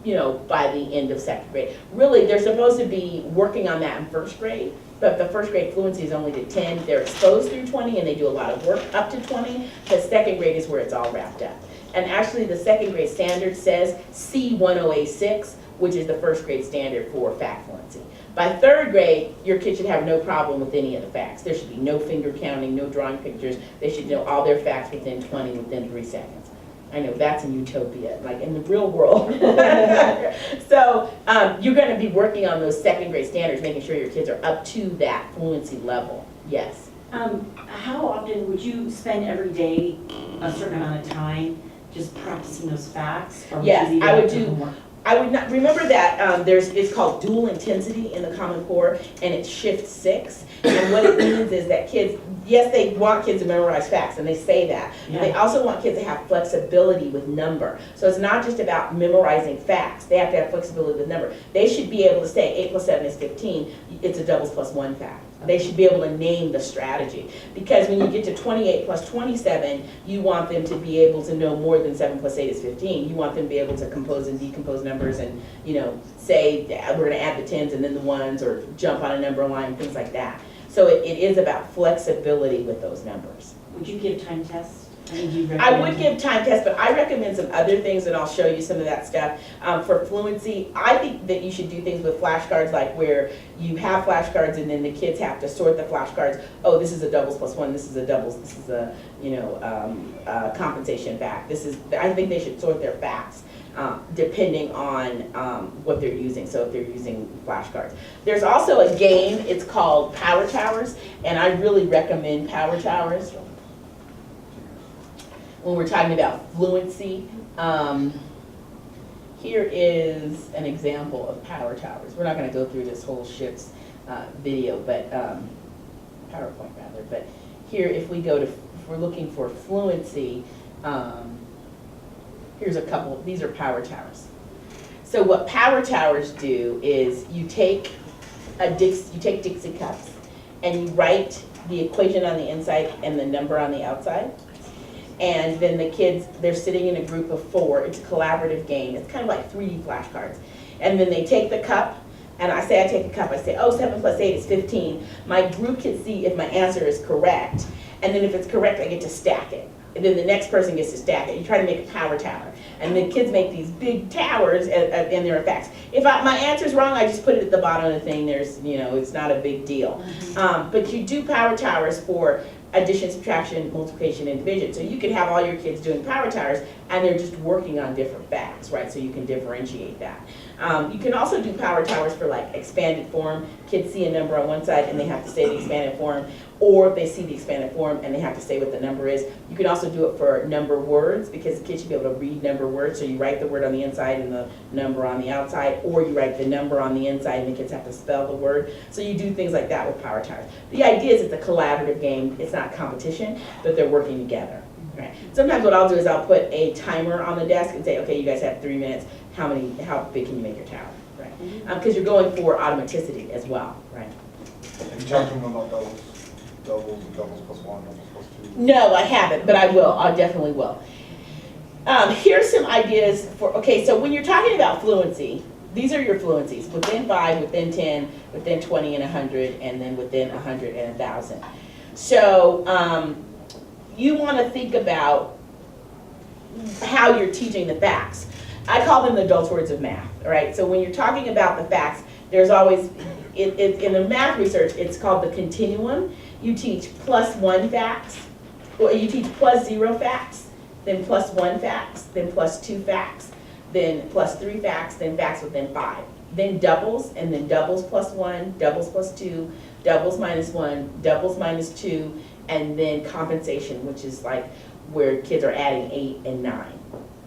You know, by the end of second grade. Really, they're supposed to be working on that in first grade, but the first grade fluency is only to 10. They're exposed through 20 and they do a lot of work up to 20. The second grade is where it's all wrapped up. And actually the second grade standard says C10A6, which is the first grade standard for fact fluency. By third grade, your kid should have no problem with any of the facts. There should be no finger counting, no drawing pictures. They should know all their facts within 20, within 3 seconds. I know that's in utopia, like in the real world. So you're going to be working on those second grade standards, making sure your kids are up to that fluency level. Yes. How often would you spend every day a certain amount of time just practicing those facts? Or Yes, you I would do do. homework? I would not remember that it's called dual intensity in the Common Core, and it's shift 6. And what it means is that kids, yes, they want kids to memorize facts, and they say that. Yeah. But they also want kids to have flexibility with number. So it's not just about memorizing facts. They have to have flexibility with number. They should be able to say 8 plus 7 is 15. It's a doubles plus 1 fact. They should be able to name the strategy. Because when you get to 28 plus 27, you want them to be able to know more than 7 plus 8 is 15. You want them to be able to compose and decompose numbers and, you know, say we're going to add the 10s and then the 1s, or jump on a number line, things like that. So it is about flexibility with those numbers. Would you give time tests? I mean, do you I recommend would give time tests, but I recommend some other things, and I'll show you some of that stuff. For fluency, I think that you should do things with flashcards, like where you have flashcards and then the kids have to sort the flashcards. Oh, this is a doubles plus 1, this is a doubles, this is a, you know, compensation fact. I think they should sort their facts depending on what they're using, so if they're using flashcards. There's also a game, it's called Power Towers, and I really recommend Power Towers when we're talking about fluency. Here is an example of Power Towers. We're not going to go through this whole ship's video, but PowerPoint rather. But here, if we go to, if we're looking for fluency, here's a couple. These are Power Towers. So what Power Towers do is you take Dixie cups and you write the equation on the inside and the number on the outside. And then the kids, they're sitting in a group of 4. It's a collaborative game. It's kind of like 3D flashcards. And then they take the cup, and I take a cup. I say, oh, 7 plus 8 is 15. My group can see if my answer is correct. And then if it's correct, I get to stack it. And then the next person gets to stack it. You try to make a power tower. And the kids make these big towers, and there are facts. If my answer's wrong, I just put it at the bottom of the thing. There's, you know, it's not a big deal. But you do power towers for addition, subtraction, multiplication, and division. So you can have all your kids doing power towers, and they're just working on different facts, right? So you can differentiate that. You can also do power towers for like expanded form. Kids see a number on one side and they have to say the expanded form, or if they see the expanded form and they have to say what the number is. You can also do it for number words, because kids should be able to read number words. So you write the word on the inside and the number on the outside, or you write the number on the inside and the kids have to spell the word. So you do things like that with power towers. The idea is it's a collaborative game. It's not competition, but they're working together. Right. Sometimes what I'll do is I'll put a timer on the desk and say, okay, you guys have 3 minutes. How big can you make your tower? Right. Because you're going for automaticity as well. Right. Have you talked to them about doubles plus 1, doubles plus 2? No, I haven't, but I will. I definitely will. Here's some ideas for, okay, so when you're talking about fluency, these are your fluencies: within 5, within 10, within 20 and 100, and then within 100 and 1,000. So you want to think about how you're teaching the facts. I call them the adult words of math, all right? So when you're talking about the facts, there's always, in the math research, it's called the continuum. You teach +1 facts, or you teach +0 facts, then +1 facts, then +2 facts, then +3 facts, then facts within 5. Then doubles, and then doubles +1, doubles +2, doubles -1, doubles -2, and then compensation, which is like where kids are adding 8 and 9.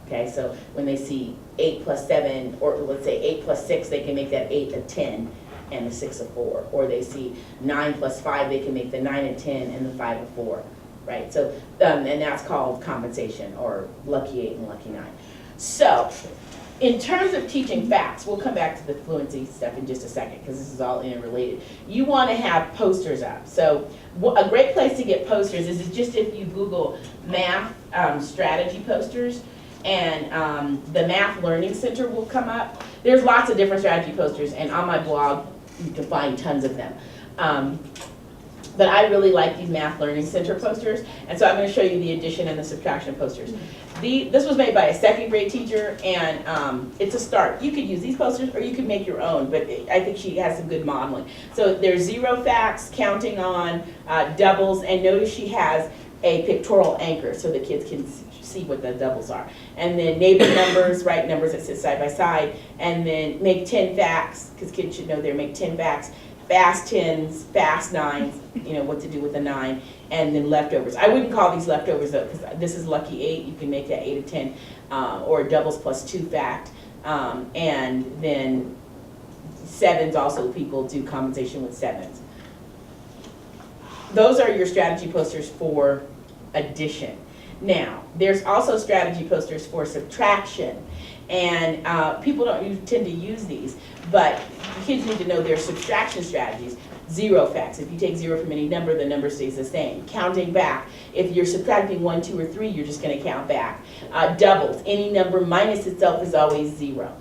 Okay, so when they see 8 plus 7, or let's say 8 plus 6, they can make that 8 a 10. and the 6 of 4. Or they see 9 plus 5, they can make the 9 and 10 and the 5 of 4, right? So, and that's called compensation, or lucky 8 and lucky 9. So, in terms of teaching facts, we'll come back to the fluency stuff in just a second, because this is all interrelated. You want to have posters up. So a great place to get posters is just if you Google math strategy posters, and the Math Learning Center will come up. There's lots of different strategy posters, and on my blog you can find tons of them. But I really like these Math Learning Center posters, and so I'm going to show you the addition and the subtraction posters. This was made by a 2nd grade teacher, and it's a start. You could use these posters, or you could make your own, but I think she has some good modeling. So there's 0 facts, counting on, doubles, and notice she has a pictorial anchor so the kids can see what the doubles are. And then neighbor numbers, right, numbers that sit side by side, and then make 10 facts, because kids should know there, make 10 facts. Fast 10s, fast 9s, you know, what to do with a 9, and then leftovers. I wouldn't call these leftovers though, because this is lucky 8. You can make that 8 of 10, or doubles plus 2 fact. And then 7s also, people do compensation with 7s. Those are your strategy posters for addition. Now, there's also strategy posters for subtraction. And people don't tend to use these, but kids need to know their subtraction strategies. 0 facts. If you take 0 from any number, the number stays the same. Counting back. If you're subtracting 1, 2, or 3, you're just going to count back. Doubles. Any number minus itself is always 0.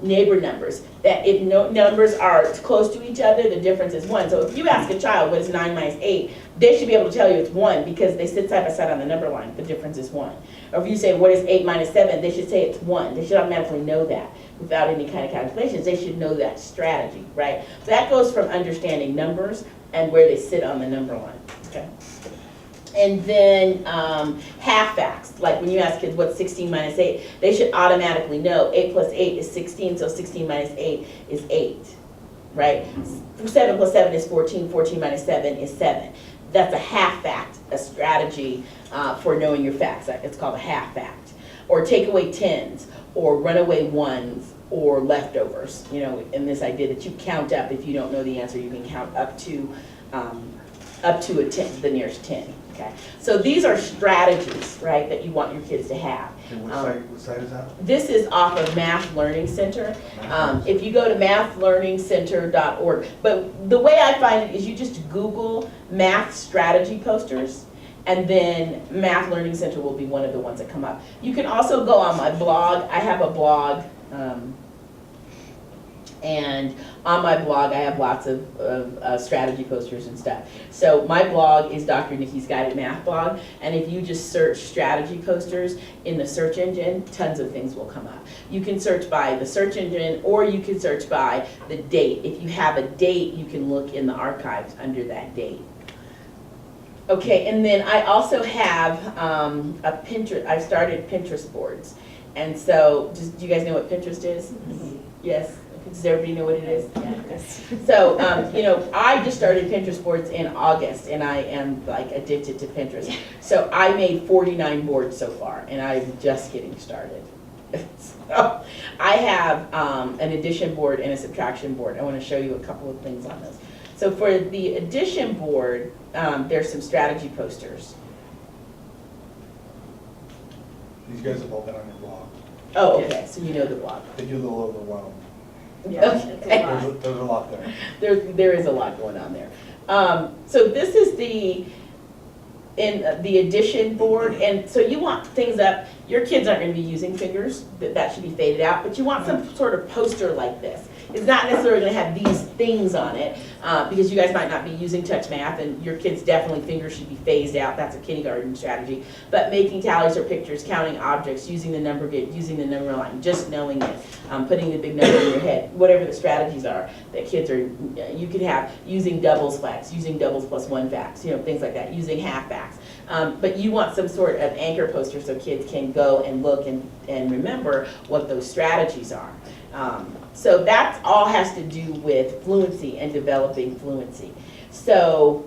Neighbor numbers. That if no numbers are close to each other, the difference is 1. So if you ask a child what is 9 minus 8, they should be able to tell you it's 1 because they sit side by side on the number line. The difference is 1. Or if you say what is 8 minus 7, they should say it's 1. They should automatically know that without any kind of calculations. They should know that strategy, right? So that goes from understanding numbers and where they sit on the number line. Okay. And then half facts, like when you ask kids what's 16 minus 8, they should automatically know 8 plus 8 is 16, so 16 minus 8 is 8, right? 7 plus 7 is 14, 14 minus 7 is 7. That's a half fact, a strategy for knowing your facts. It's called a half fact. Or take away 10s, or run away 1s, or leftovers. You know, in this idea that you count up, if you don't know the answer, you can count up to a 10, the nearest 10. Okay, so these are strategies, right, that you want your kids to have. And what site is that? This is off of Math Learning Center. If you go to mathlearningcenter.org, but the way I find it is you just Google math strategy posters, and then Math Learning Center will be one of the ones that come up. You can also go on my blog. I have a blog. And on my blog, I have lots of strategy posters and stuff. So my blog is Dr. Nicki's Guided Math Blog, and if you just search strategy posters in the search engine, tons of things will come up. You can search by the search engine, or you can search by the date. If you have a date, you can look in the archives under that date. Okay, and then I also have a Pinterest. I've started Pinterest boards, and so do you guys know what Pinterest is? Mm-hmm. Yes. Does everybody know what it is? Yeah. So, you know, I just started Pinterest boards in August, and I am like addicted to Pinterest. So I made 49 boards so far, and I'm just getting started. So I have an addition board and a subtraction board. I want to show you a couple of things on those. So for the addition board, there's some strategy posters. These guys have all been on your blog. Oh, okay, so you know the blog. They do a little overwhelmed. Yeah, it's a lot. There's a lot there. There is a lot going on there. So this is the addition board, and so you want things up. Your kids aren't going to be using fingers, that should be faded out, but you want some sort of poster like this. It's not necessarily going to have these things on it, because you guys might not be using touch math, and your kids definitely fingers should be phased out. That's a kindergarten strategy. But making tallies or pictures, counting objects, using the number grid, using the number line, just knowing it, putting the big number in your head, whatever the strategies are that kids are, you could have using doubles facts, using doubles plus 1 facts, you know, things like that, using half facts. But you want some sort of anchor poster so kids can go and look and remember what those strategies are. So that all has to do with fluency and developing fluency. So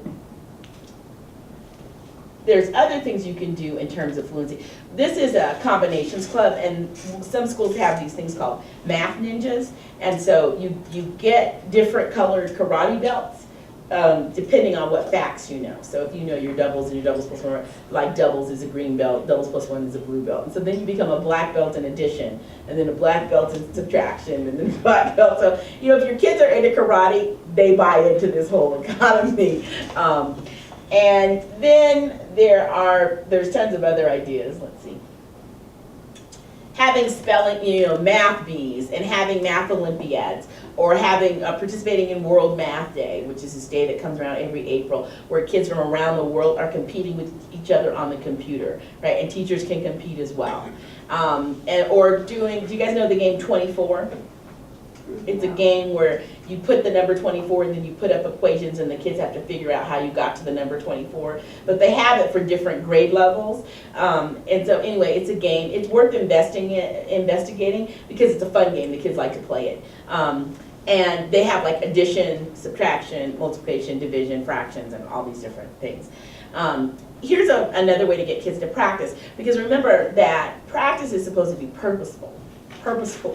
there's other things you can do in terms of fluency. This is a combinations club, and some schools have these things called math ninjas. And so you get different colored karate belts, depending on what facts you know. So if you know your doubles and your doubles plus one, like doubles is a green belt, doubles plus one is a blue belt. And so then you become a black belt in addition, and then a black belt in subtraction, and then a black belt. So, you know, if your kids are into karate, they buy into this whole economy. And then there's tons of other ideas. Let's see. Having spelling, you know, math bees, and having math Olympiads, or having participating in World Math Day, which is this day that comes around every April, where kids from around the world are competing with each other on the computer, right? And teachers can compete as well. Or do you guys know the game 24? It's a game where you put the number 24 and then you put up equations and the kids have to figure out how you got to the number 24. But they have it for different grade levels. And so anyway, it's a game. It's worth investigating because it's a fun game. The kids like to play it. And they have like addition, subtraction, multiplication, division, fractions, and all these different things. Here's another way to get kids to practice, because remember that practice is supposed to be purposeful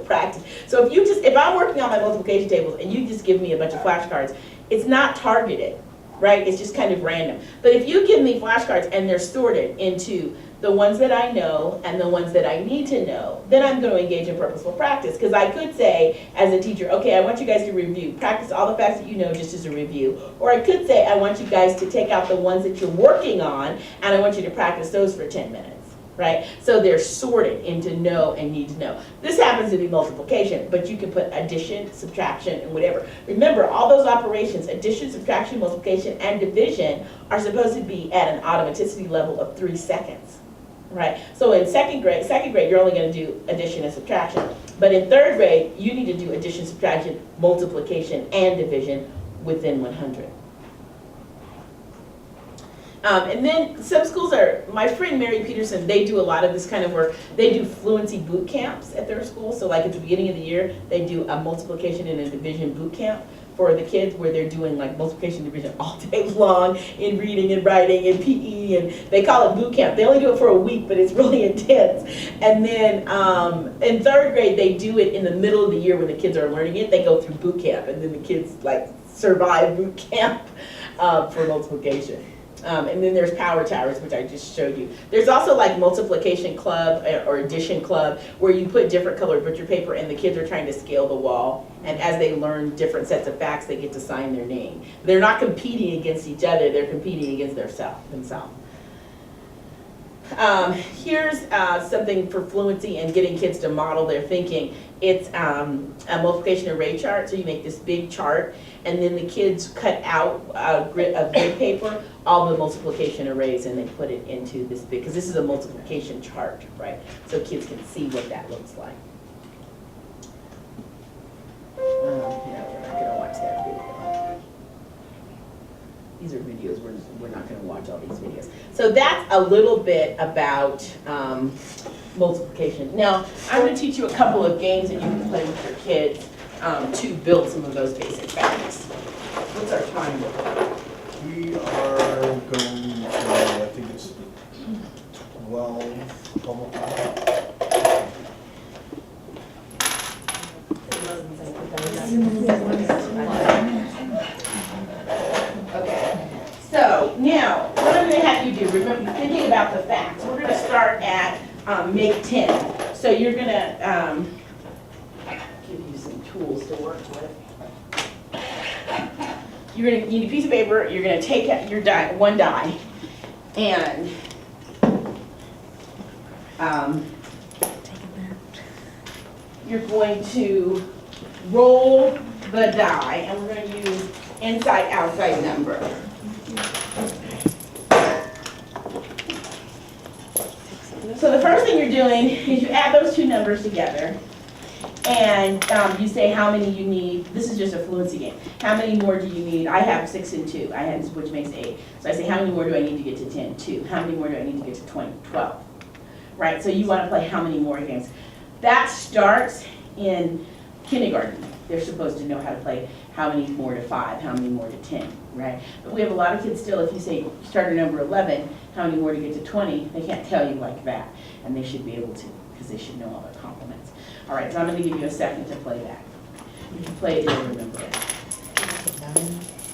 practice. So if I'm working on my multiplication tables and you just give me a bunch of flashcards, it's not targeted, right? It's just kind of random. But if you give me flashcards and they're sorted into the ones that I know and the ones that I need to know, then I'm going to engage in purposeful practice. Because I could say, as a teacher, okay, I want you guys to review, practice all the facts that you know just as a review. Or I could say, I want you guys to take out the ones that you're working on, and I want you to practice those for 10 minutes. Right? So they're sorted into know and need to know. This happens to be multiplication, but you can put addition, subtraction, and whatever. Remember, all those operations, addition, subtraction, multiplication, and division, are supposed to be at an automaticity level of 3 seconds. Right? So in second grade, you're only going to do addition and subtraction. But in third grade, you need to do addition, subtraction, multiplication, and division within 100. And then some schools my friend Mary Peterson, they do a lot of this kind of work. They do fluency boot camps at their school. So like at the beginning of the year, they do a multiplication and a division boot camp for the kids, where they're doing like multiplication division all day long in reading and writing and PE, and they call it boot camp. They only do it for a week, but it's really intense. And then in third grade, they do it in the middle of the year when the kids are learning it. They go through boot camp, and then the kids like survive boot camp for multiplication. And then there's power towers, which I just showed you. There's also like multiplication club or addition club, where you put different colored butcher paper and the kids are trying to scale the wall. And as they learn different sets of facts, they get to sign their name. They're not competing against each other, they're competing against themselves. Here's something for fluency and getting kids to model their thinking. It's a multiplication array chart. So you make this big chart, and then the kids cut out a grid paper, all the multiplication arrays, and they put it into this big, because this is a multiplication chart, right? So kids can see what that looks like. No, we're not going to watch that video. These are videos, we're not going to watch all these videos. So that's a little bit about multiplication. Now, I'm going to teach you a couple of games that you can play with your kids to build some of those basic facts. What's our time? We are going to, I think it's 12, almost. Okay, so now what I'm going to have you do, remember thinking about the facts, we're going to start at make 10. So you're going to give you some tools to work with. You're going to need a piece of paper, you're going to take out your die, one die, and you're going to roll the die, and we're going to use inside-outside number. So the first thing you're doing is you add those two numbers together, and you say how many you need. This is just a fluency game. How many more do you need? I have 6 and 2, which makes 8. So I say, how many more do I need to get to 10? 2. How many more do I need to get to 20? 12. Right, so you want to play how many more games. That starts in kindergarten. they're supposed to know how to play how many more to 5, how many more to 10, right? But we have a lot of kids still, if you say starter number 11, how many more to get to 20, they can't tell you like that. And they should be able to, because they should know all their complements. All right, so I'm going to give you a second to play that. You can play it, you'll remember it.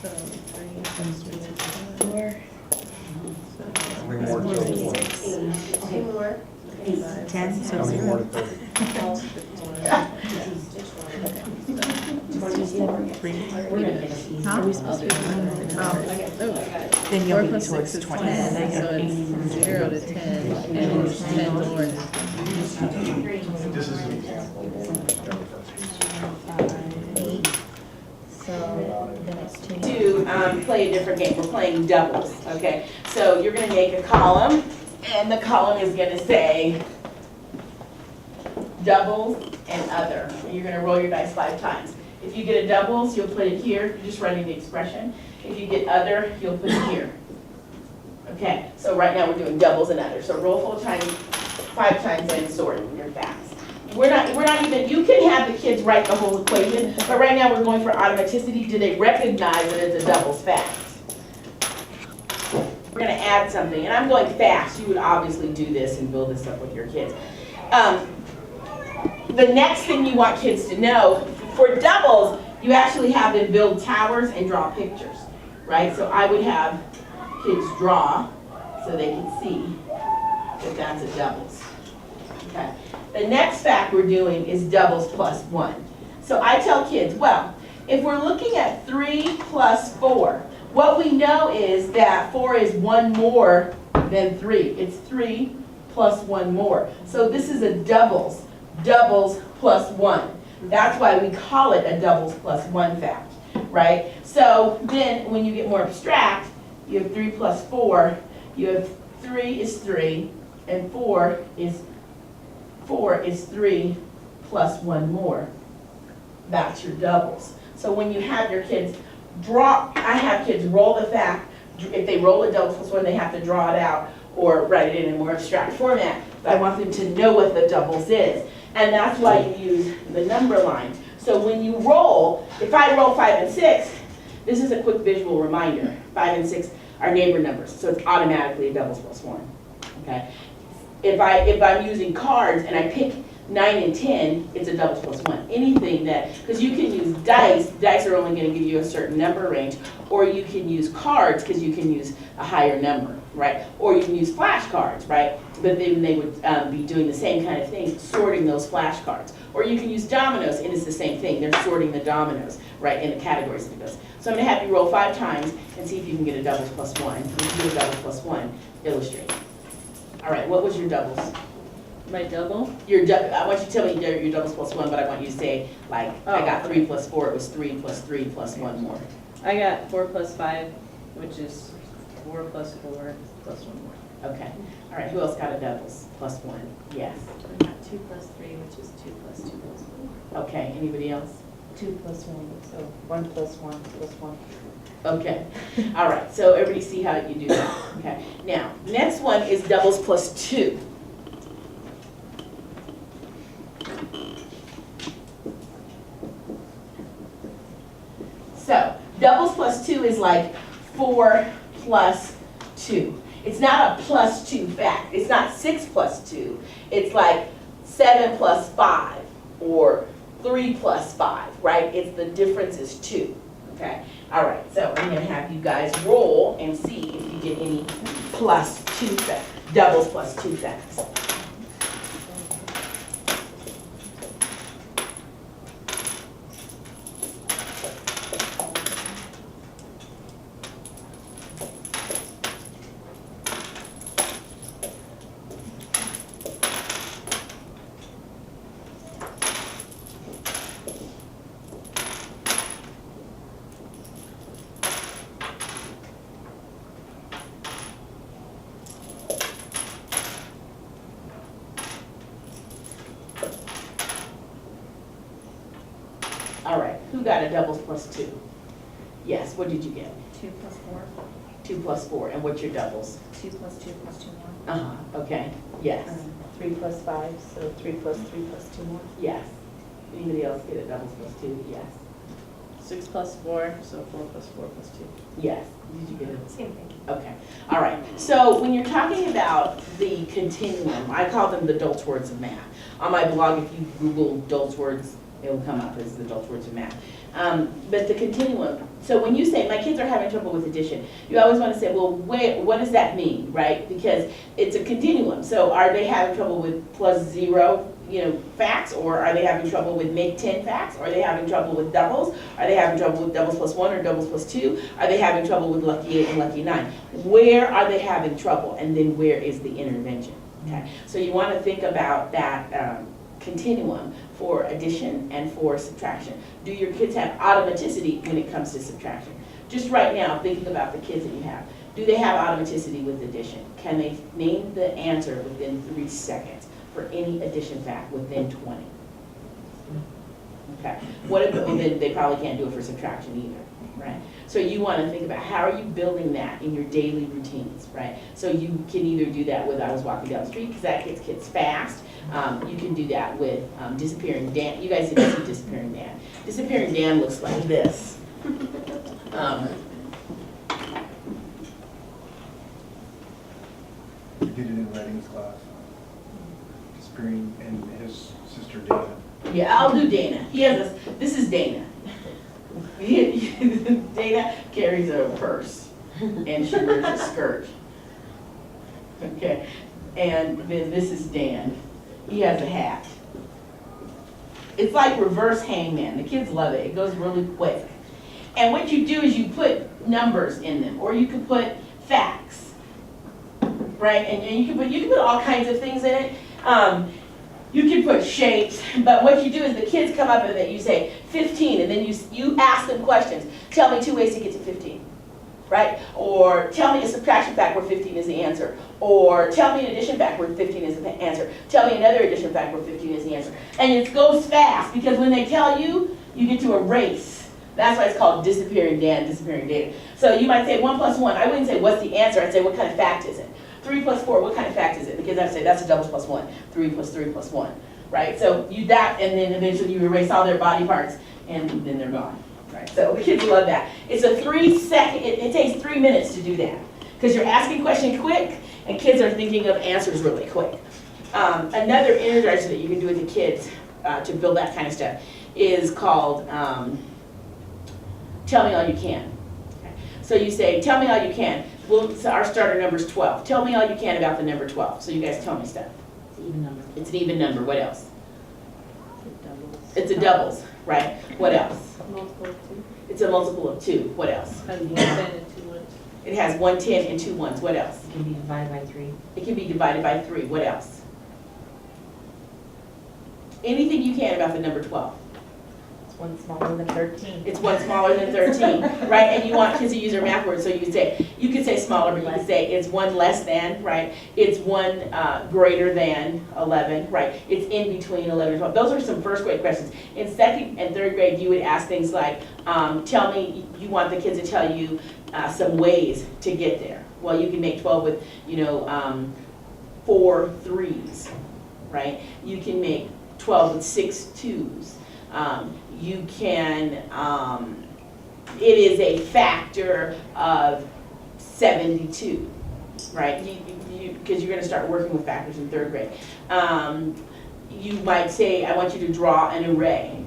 So 3 plus 3 4. How many more to 6? 2 more. 10, How many more to 30? We're gonna get it easy. Then you'll be towards 20. So it's 0 to 10, and it's 10 more. This is an example. So then it's 2 more. To play a different game, we're playing doubles, okay? So you're going to make a column, and the column is going to say doubles and other. And you're going to roll your dice 5 times. If you get a doubles, you'll put it here, you're just writing the expression. If you get other, you'll put it here. Okay, so right now we're doing doubles and other. So roll 5 times and sort your facts. We're not even, you can have the kids write the whole equation, but right now we're going for automaticity. Do they recognize that it's a doubles fact? We're gonna add something, and I'm going fast. You would obviously do this and build this up with your kids. The next thing you want kids to know, for doubles, you actually have them build towers and draw pictures, right? So I would have kids draw so they can see that that's a doubles, okay? The next fact we're doing is doubles plus 1. So I tell kids, well, if we're looking at 3 plus 4, what we know is that 4 is 1 more than 3. It's 3 plus 1 more. So this is a doubles plus 1. That's why we call it a doubles plus 1 fact, right? So then when you get more abstract, you have 3 plus 4. You have 3 is 3, and 4 is 3 plus 1 more. That's your doubles. So when you have your kids draw, I have kids roll the fact. If they roll a doubles plus 1, they have to draw it out or write it in a more abstract format. But I want them to know what the doubles is. And that's why you use the number line. So when you roll, if I roll 5 and 6, this is a quick visual reminder. 5 and 6 are neighbor numbers, so it's automatically a doubles plus 1. Okay? If I'm using cards and I pick 9 and 10, it's a doubles plus 1. Anything that, because you can use dice are only going to give you a certain number range, or you can use cards because you can use a higher number, right? Or you can use flashcards, right? But then they would be doing the same kind of thing, sorting those flashcards. Or you can use dominoes, and it's the same thing. They're sorting the dominoes, right, in the categories of those. So I'm going to have you roll 5 times and see if you can get a doubles plus 1. If you do a doubles plus 1, illustrate. All right, what was your doubles? My double? I want you to tell me your doubles plus 1, but I want you to say, like, I got 3 plus 4, it was 3 plus 3 plus 1 more. I got 4 plus 5, which is 4 plus 4 plus 1 more. Okay. All right, who else got a doubles plus 1? Yes. I got 2 plus 3, which is 2 plus 2 plus 1. Okay, anybody else? 2 plus 1, so 1 plus 1 plus 1. Okay. All right, so everybody see how you do that. Okay. Now, next one is doubles plus 2. So, doubles plus 2 is like 4 plus 2. It's not a plus 2 fact. It's not 6 plus 2. It's like 7 plus 5 or 3 plus 5, right? It's the difference is 2. Okay. All right. So I'm going to have you guys roll and see if you get any plus 2 facts, doubles plus 2 facts. All right, who got a doubles plus 2? Yes, what did you get? 2 plus 4. 2 plus 4, and what's your doubles? 2 plus 2 plus 2 more. Uh-huh, okay, yes, 3 plus 5, so 3 plus 3 plus 2 more. yes. Anybody else get a doubles plus two? Yes. 6 plus 4, so 4 plus 4 plus 2. Yes. Did you get it? Same thing. Okay, all right. So when you're talking about the continuum, I call them the Dolt's Words of Math. On my blog, if you Google Dolt's Words, it will come up as the Dolt's Words of Math. But the continuum, so when you say, my kids are having trouble with addition, you always want to say, well, wait, what does that mean, right? Because it's a continuum. So are they having trouble with plus 0, facts, or are they having trouble with make 10 facts? Are they having trouble with doubles? Are they having trouble with doubles plus 1 or doubles plus 2? Are they having trouble with lucky 8 and lucky 9? Where are they having trouble? And then where is the intervention? Okay, so you want to think about that continuum for addition and for subtraction. Do your kids have automaticity when it comes to subtraction? Just right now, thinking about the kids that you have. Do they have automaticity with addition? Can they name the answer within 3 seconds for any addition fact within 20? Okay. What if, well, then they probably can't do it for subtraction either, right? So you want to think about how are you building that in your daily routines, right? So you can either do that with I was walking down the street, because that gets kids fast. You can do that with disappearing Dan. You guys didn't see disappearing Dan. Disappearing Dan looks like this. We did it in writing's class. Disappearing and his sister Dana. Yeah, I'll do Dana. He has a, this is Dana. Dana carries a purse and she wears a skirt. Okay, and then this is Dan. He has a hat. It's like reverse hangman. The kids love it. It goes really quick. And what you do is you put numbers in them, or you can put facts, right? And you can put all kinds of things in it. You can put shapes, but what you do is the kids come up with it. You say 15, and then you ask them questions. Tell me 2 ways to get to 15, right? Or tell me a subtraction fact where 15 is the answer. Or tell me an addition fact where 15 is the answer. Tell me another addition fact where 15 is the answer. And it goes fast, because when they tell you, you get to a race. That's why it's called disappearing Dan, disappearing Dana. So you might say 1 plus 1. I wouldn't say what's the answer. I'd say what kind of fact is it? 3 plus 4, what kind of fact is it? Because I'd say that's a doubles plus 1. 3 plus 3 plus 1, right? So you that, and then eventually you erase all their body parts, and then they're gone, right? So the kids love that. It's a 3-second, it takes 3 minutes to do that, because you're asking questions quick, and kids are thinking of answers really quick. Another energizer that you can do with the kids to build that kind of stuff is called Tell Me All You Can. Okay. So you say, tell me all you can. Well, so our starter number is 12. Tell me all you can about the number 12. So you guys tell me stuff. It's an even number. It's an even number. What else? Doubles. It's a doubles, right? What else? Multiple of 2. It's a multiple of 2. What else? Has 1 10 and 2 ones. It has 1 10 and 2 1s. What else? It can be divided by 3. It can be divided by 3. What else? Anything you can about the number 12. It's 1 smaller than 13. It's 1 smaller than 13, right? And you want kids to use their math words, so you could say smaller, but you could say it's 1 less than, right? It's 1 greater than 11, right? It's in between 11 and 12. Those are some first grade questions. In 2nd and 3rd grade, you would ask things like, tell me, you want the kids to tell you some ways to get there. Well, you can make 12 with, 4 3s, right? You can make 12 with 6 2s. You can, it is a factor of 72, right? Because you're going to start working with factors in 3rd grade. You might say, I want you to draw an array,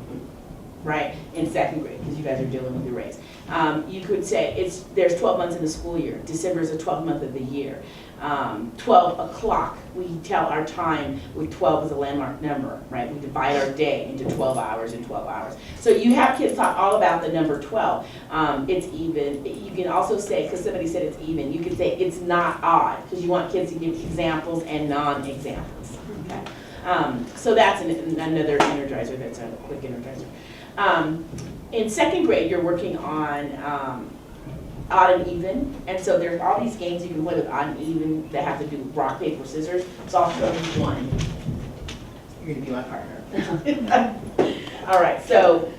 right, in 2nd grade, because you guys are dealing with arrays. You could say, there's 12 months in the school year. December is the 12th month of the year. 12 o'clock, we tell our time with 12 as a landmark number, right? We divide our day into 12 hours and 12 hours. So you have kids talk all about the number 12. It's even. You can also say, because somebody said it's even, you can say it's not odd, because you want kids to give examples and non-examples. Okay? So that's another energizer that's a quick energizer. In 2nd grade, you're working on odd and even, and so there's all these games you can play with odd and even that have to do with rock, paper, scissors. So I'll show you one. You're gonna be my partner. All right, so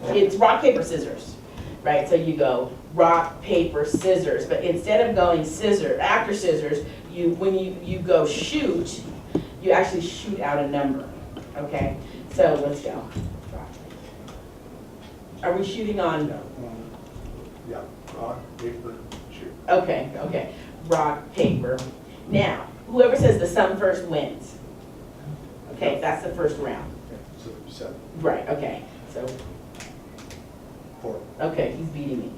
it's rock, paper, scissors, right? So you go rock, paper, scissors, but instead of going scissors after scissors, when you go shoot, you actually shoot out a number. Okay, so let's go. Are we shooting on? Yeah, rock, paper, shoot. Okay, okay. Rock, paper. Now, whoever says the sum first wins. Okay, that's the first round. So 7, Right, okay. So, 4. okay, he's beating me.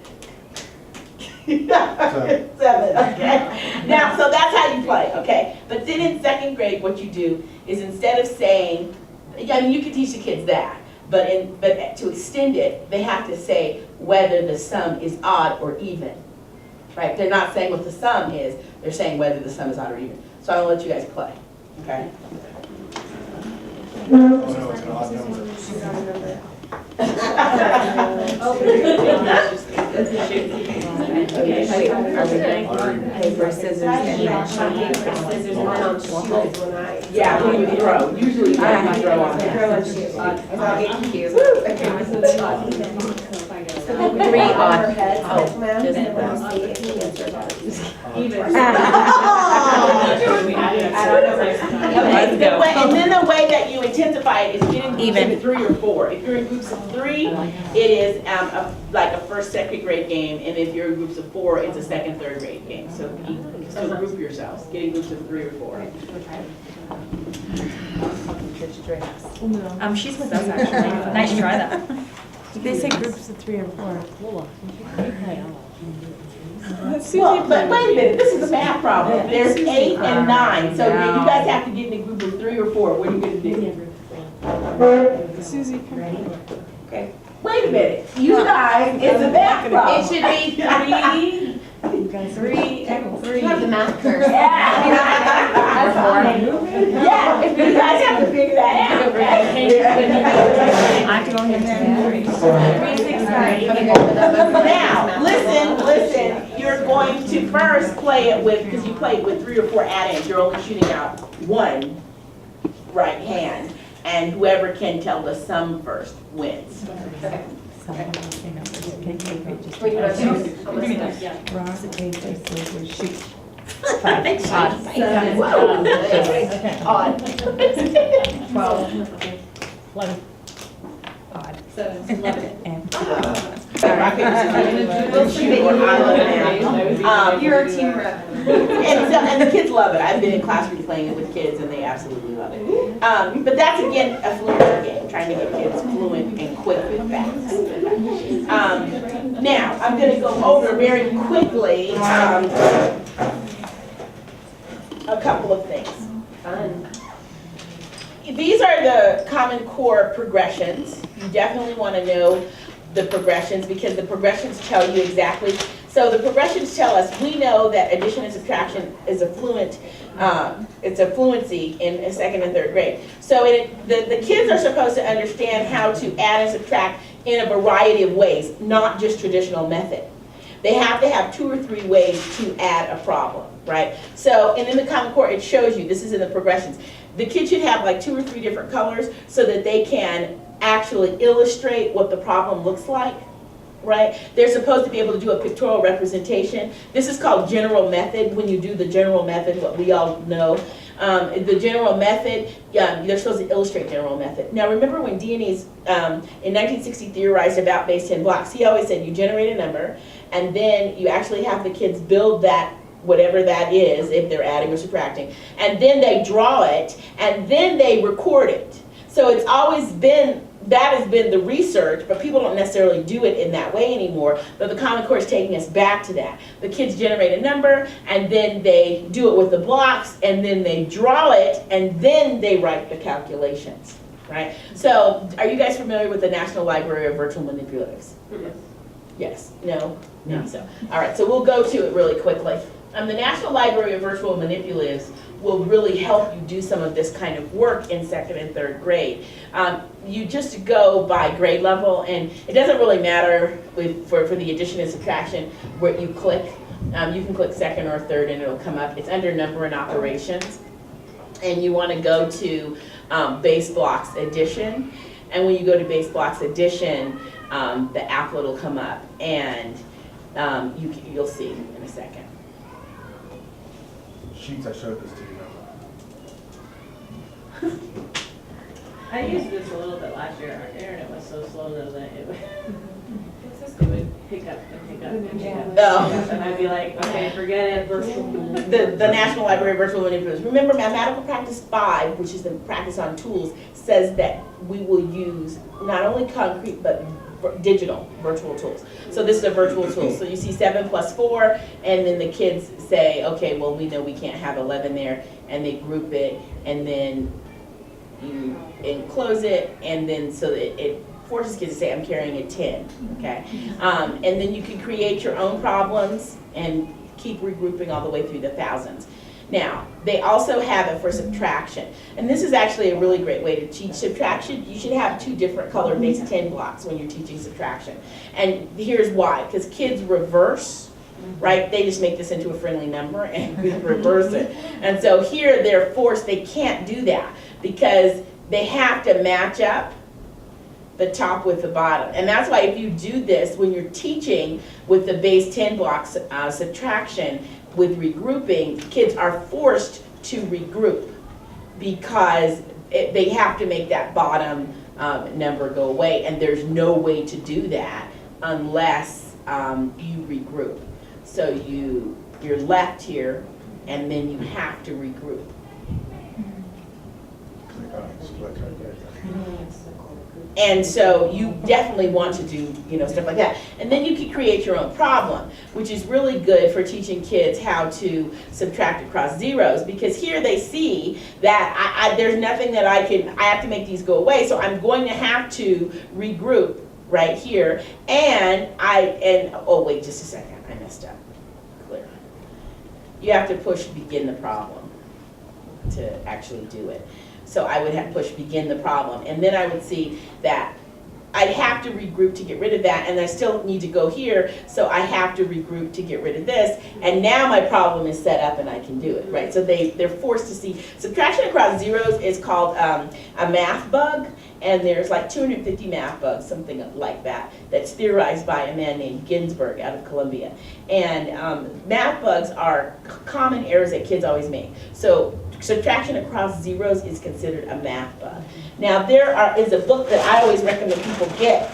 7, okay. Now, so that's how you play, okay? But then in second grade, what you do is instead of saying, I mean, you can teach the kids that, but to extend it, they have to say whether the sum is odd or even, right? They're not saying what the sum is, they're saying whether the sum is odd or even. So I'm gonna let you guys play, okay? Oh no, it's an odd number. Paper, scissors, and then scissors, and then on shoes when I. Yeah, when you throw, usually you throw on that. Throw on shoes. Thank you. Three odd. And then the way that you intensify it is getting groups Even. of 3 or 4. If you're in groups of 3, it is like a first, second grade game, and if you're in groups of 4, it's a second, third grade game. So group yourselves, getting groups of 3 or 4. She's with us actually. Nice try though. They say groups of 3 or 4. Well, but wait a minute, this is a math problem. There's 8 and 9, so you guys have to get in a group of 3 or 4. What are you gonna do? Susie, ready? Okay. Wait a minute, you guys, it's a math problem. It should be 3, You guys 3, and 3. You have the math curse. Yeah, you guys have to figure that out. I have to go ahead and 3, 6, 9. Now, listen, you're going to first play it with, because you played with 3 or 4 add-ins, you're only shooting out 1 right hand, and whoever can tell the sum first wins. Okay. Just Wait, you want to Rock, paper, scissors, shoot. Odd. 12. 11. Odd. 7. 11. And Rock, paper, scissors, We'll see shoot, or that odd. you're a team rep. And the kids love it. I've been in classrooms playing it with kids, and they absolutely love it. But that's, again, a fluency game, trying to get kids fluent and quick with facts. Now, I'm going to go over very quickly a couple of things. Fun. These are the Common Core progressions. You definitely want to know the progressions because the progressions tell you exactly. So the progressions tell us, we know that addition and subtraction is a it's a fluency in second and third grade. So the kids are supposed to understand how to add and subtract in a variety of ways, not just traditional method. They have to have 2 or 3 ways to add a problem, right? So, and in the Common Core, it shows you, this is in the progressions. The kids should have like 2 or 3 different colors so that they can actually illustrate what the problem looks like, right? They're supposed to be able to do a pictorial representation. This is called general method. When you do the general method, what we all know, the general method, they're supposed to illustrate general method. Now remember when Dionys in 1960 theorized about base 10 blocks, he always said you generate a number and then you actually have the kids build that, whatever that is, if they're adding or subtracting, and then they draw it and then they record it. So it's always been, that has been the research, but people don't necessarily do it in that way anymore. But the Common Core is taking us back to that. The kids generate a number, and then they do it with the blocks, and then they draw it, and then they write the calculations, right? So, are you guys familiar with the National Library of Virtual Manipulatives? Yes? No? No. So, all right, so we'll go to it really quickly. The National Library of Virtual Manipulatives will really help you do some of this kind of work in second and third grade. You just go by grade level, and it doesn't really matter for the addition and subtraction where you click. You can click second or third and it'll come up. It's under number and operations. And you want to go to base blocks addition. And when you go to base blocks addition, the applet will come up, and you'll see in a second. Sheets, I showed this to you. I used this a little bit last year. Our internet was so slow though that it would pick up and pick up and pick up. Oh. And I'd be like, okay, forget it. The National Library Virtual Manipulation. Remember, Mathematical Practice 5, which is the practice on tools, says that we will use not only concrete but digital virtual tools. So this is a virtual tool. So you see 7 plus 4, and then the kids say, okay, well, we know we can't have 11 there, and they group it, and then you enclose it, and then so that it forces kids to say, I'm carrying a 10, okay? And then you can create your own problems and keep regrouping all the way through the thousands. Now, they also have it for subtraction. And this is actually a really great way to teach subtraction. You should have 2 different color-based 10 blocks when you're teaching subtraction. And here's why, because kids reverse, right? They just make this into a friendly number and reverse it. And so here they're forced, they can't do that because they have to match up the top with the bottom. And that's why if you do this, when you're teaching with the base 10 blocks subtraction with regrouping, kids are forced to regroup because they have to make that bottom number go away, and there's no way to do that unless you regroup. So you're left here, and then you have to regroup. And so you definitely want to do, stuff like that. And then you can create your own problem, which is really good for teaching kids how to subtract across zeros, because here they see that there's nothing that I have to make these go away, so I'm going to have to regroup right here. Oh wait, just a second, I messed up. Clear. You have to push begin the problem to actually do it. So I would have push begin the problem, and then I would see that I'd have to regroup to get rid of that, and I still need to go here, so I have to regroup to get rid of this, and now my problem is set up and I can do it, right? So they're forced to see. Subtraction across zeros is called a math bug, and there's like 250 math bugs, something like that, that's theorized by a man named Ginsberg out of Columbia. And math bugs are common errors that kids always make. So subtraction across zeros is considered a math bug. Now there is a book that I always recommend people get.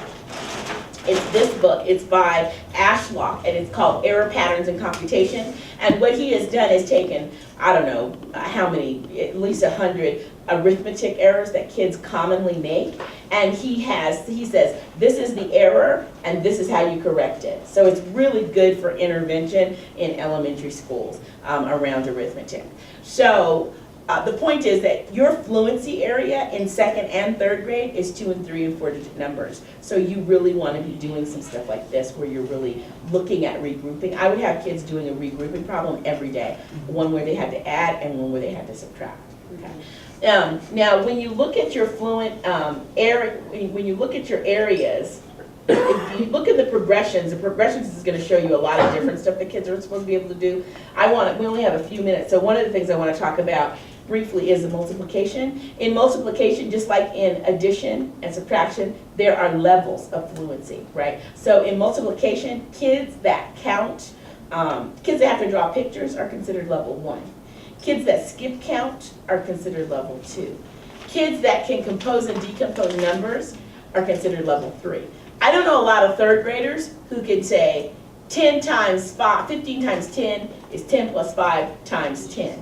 It's this book. It's by Ashlock, and it's called Error Patterns in Computation. And what he has done is taken, I don't know how many, at least 100 arithmetic errors that kids commonly make. And he says, this is the error, and this is how you correct it. So it's really good for intervention in elementary schools around arithmetic. So the point is that your fluency area in 2nd and 3rd grade is 2 and 3 and 4 digit numbers. So you really want to be doing some stuff like this where you're really looking at regrouping. I would have kids doing a regrouping problem every day, one where they had to add and one where they had to subtract. Okay. Now, when you look at your fluent area, when you look at your areas, if you look at the progressions is going to show you a lot of different stuff that kids are supposed to be able to do. We only have a few minutes, so one of the things I want to talk about briefly is the multiplication. In multiplication, just like in addition and subtraction, there are levels of fluency, right? So in multiplication, kids that count, kids that have to draw pictures are considered level 1. Kids that skip count are considered level 2. Kids that can compose and decompose numbers are considered level 3. I don't know a lot of 3rd graders who can say 10 times 5, 15 times 10 is 10 plus 5 times 10,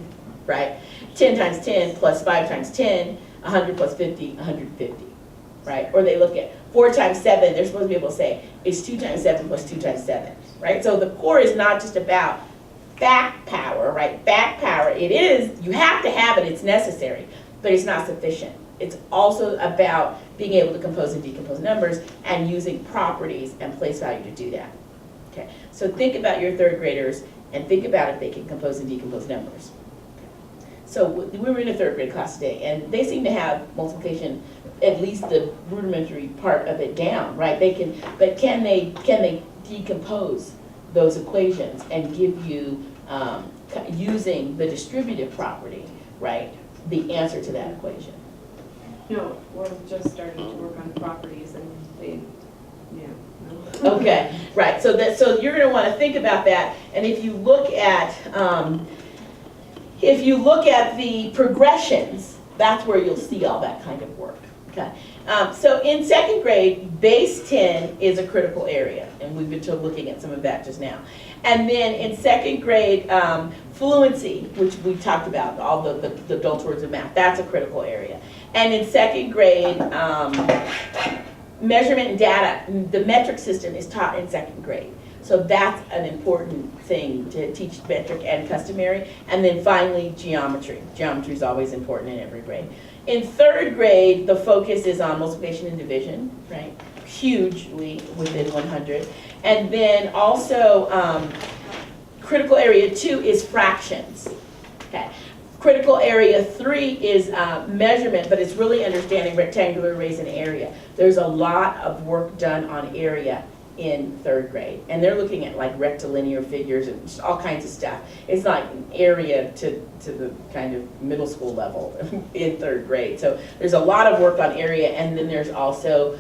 right? 10 times 10 plus 5 times 10, 100 plus 50, 150, right? Or they look at 4 times 7, they're supposed to be able to say, it's 2 times 7 plus 2 times 7, right? So the core is not just about back power, right? Back power, it is, you have to have it, it's necessary, but it's not sufficient. It's also about being able to compose and decompose numbers and using properties and place value to do that. Okay, so think about your 3rd graders and think about if they can compose and decompose numbers. Okay. So we were in a 3rd grade class today, and they seem to have multiplication, at least the rudimentary part of it down, right? They can, but can they decompose those equations and give you, using the distributive property, right, the answer to that equation? No, we're just starting to work on properties, and they, no. Okay, right. So you're going to want to think about that. And if you look at the progressions, that's where you'll see all that kind of work. Okay. So in second grade, base 10 is a critical area, and we've been looking at some of that just now. And then in second grade, fluency, which we talked about, all the adult words of math, that's a critical area. And in second grade, measurement and data, the metric system is taught in second grade. So that's an important thing to teach, metric and customary. And then finally, geometry. Geometry is always important in every grade. In third grade, the focus is on multiplication and division, right? Hugely within 100. And then also, critical area 2 is fractions, okay? Critical area 3 is measurement, but it's really understanding rectangular arrays and area. There's a lot of work done on area in third grade, and they're looking at like rectilinear figures and just all kinds of stuff. It's like area to the kind of middle school level in third grade. So there's a lot of work on area, and then there's also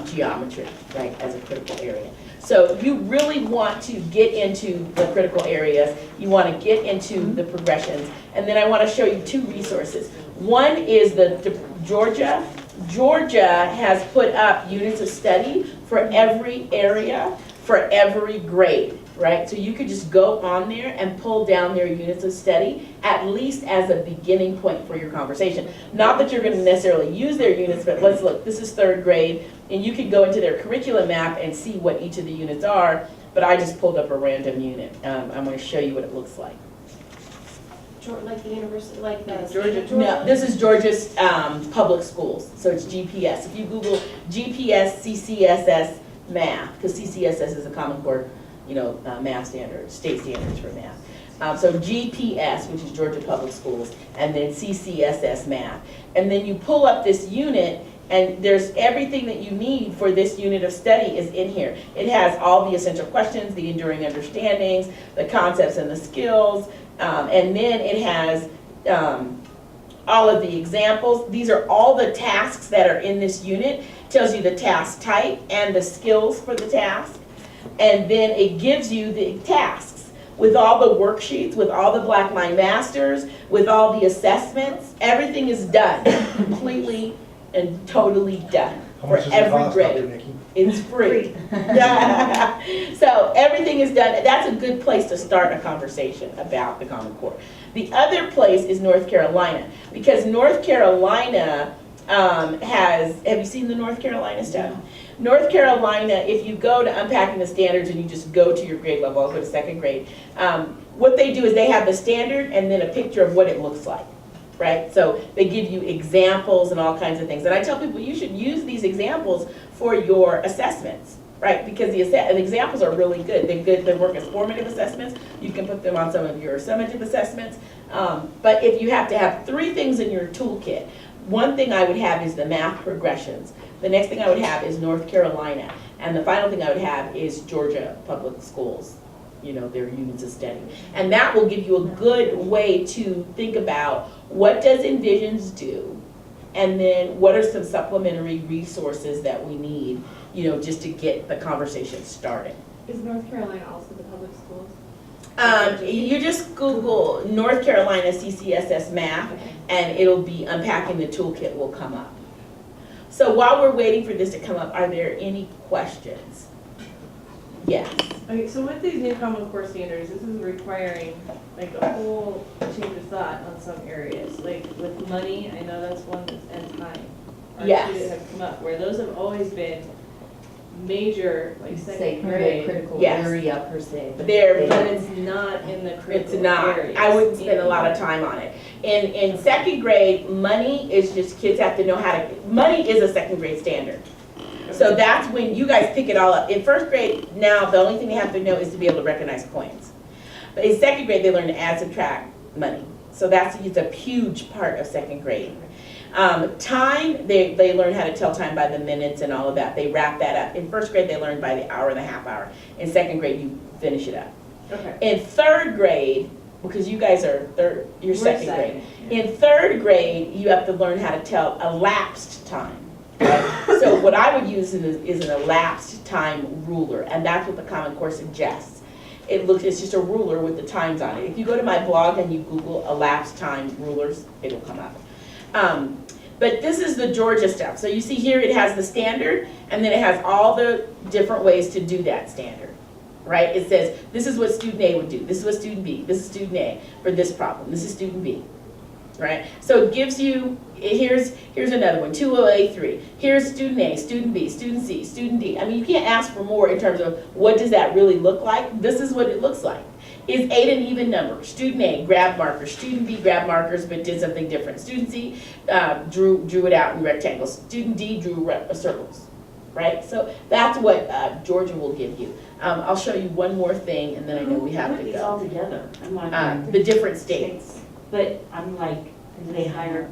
geometry, right, as a critical area. So you really want to get into the critical areas, you want to get into the progressions, and then I want to show you 2 resources. One is the Georgia. Georgia has put up units of study for every area, for every grade, right? So you could just go on there and pull down their units of study, at least as a beginning point for your conversation. Not that you're going to necessarily use their units, but let's look, this is third grade, and you can go into their curriculum map and see what each of the units are, but I just pulled up a random unit. I'm going to show you what it looks like. Like the university, like the Georgia. No, this is Georgia's public schools, so it's GPS. If you Google GPS CCSS math, because CCSS is a Common Core, math standard, state standards for math. So GPS, which is Georgia Public Schools, and then CCSS math. And then you pull up this unit, and there's everything that you need for this unit of study is in here. It has all the essential questions, the enduring understandings, the concepts and the skills, and then it has all of the examples. These are all the tasks that are in this unit. It tells you the task type and the skills for the task. And then it gives you the tasks with all the worksheets, with all the Black Line Masters, with all the assessments. Everything is done, completely and totally done How for much does it every cost, grade. Dr. Nicki? It's free. So everything is done. That's a good place to start a conversation about the Common Core. The other place is North Carolina, because North Carolina have you seen the North Carolina stuff? North Carolina, if you go to Unpacking the Standards and you just go to your grade level, I'll go to second grade, what they do is they have the standard and then a picture of what it looks like. Right? So they give you examples and all kinds of things. And I tell people you should use these examples for your assessments, right? Because the examples are really good. They're good. They work as formative assessments. You can put them on some of your summative assessments. But if you have to have 3 things in your toolkit, one thing I would have is the math progressions. The next thing I would have is North Carolina. And the final thing I would have is Georgia Public Schools, their units of study. And that will give you a good way to think about what does Envisions do, and then what are some supplementary resources that we need, just to get the conversation started. Is North Carolina also the public schools? You just Google North Carolina CCSS math, and it'll be Unpacking the Toolkit will come up. So while we're waiting for this to come up, are there any questions? Yes. Okay, so with these new Common Core standards, this is requiring like a whole change of thought on some areas. Like with money, I know that's one, and time. Our Yes. two that have come up, where those have always been major, like Say second grade. critical Yes. area per se. But But it's not in the critical It's not. areas. I wouldn't spend a lot of time on it. In second grade, money is just kids have to know how to, money is a second grade standard. So that's when you guys pick it all up. In first grade, now the only thing they have to know is to be able to recognize coins. But in second grade, they learn to add, subtract money. So it's a huge part of second grade. Time, they learn how to tell time by the minutes and all of that. They wrap that up. In first grade, they learn by the hour and a half hour. In second grade, you finish it up. Okay. In third grade, because you guys are you're We're second grade. In third grade, you have to learn how to tell elapsed time. Right? So what I would use is an elapsed time ruler, and that's what the Common Core suggests. It's just a ruler with the times on it. If you go to my blog and you Google elapsed time rulers, it'll come up. But this is the Georgia stuff. So you see here it has the standard, and then it has all the different ways to do that standard, right? It says, this is what student A would do, this is what student B, this is student A for this problem, this is student B, right? So it gives you, here's another one, 20A3. Here's student A, student B, student C, student D. I mean, you can't ask for more in terms of what does that really look like. This is what it looks like. Is 8 an even number? Student A grabbed markers, student B grabbed markers but did something different. Student C drew it out in rectangles. Student D drew circles, right? So that's what Georgia will give you. I'll show you one more thing and then I know we have to Put these all go. together. I'm like, The different states. but I'm like, do they hire?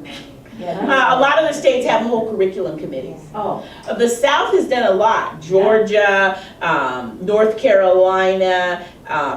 A lot of the states have whole curriculum committees. Oh, The South has done a lot. Georgia, North Carolina,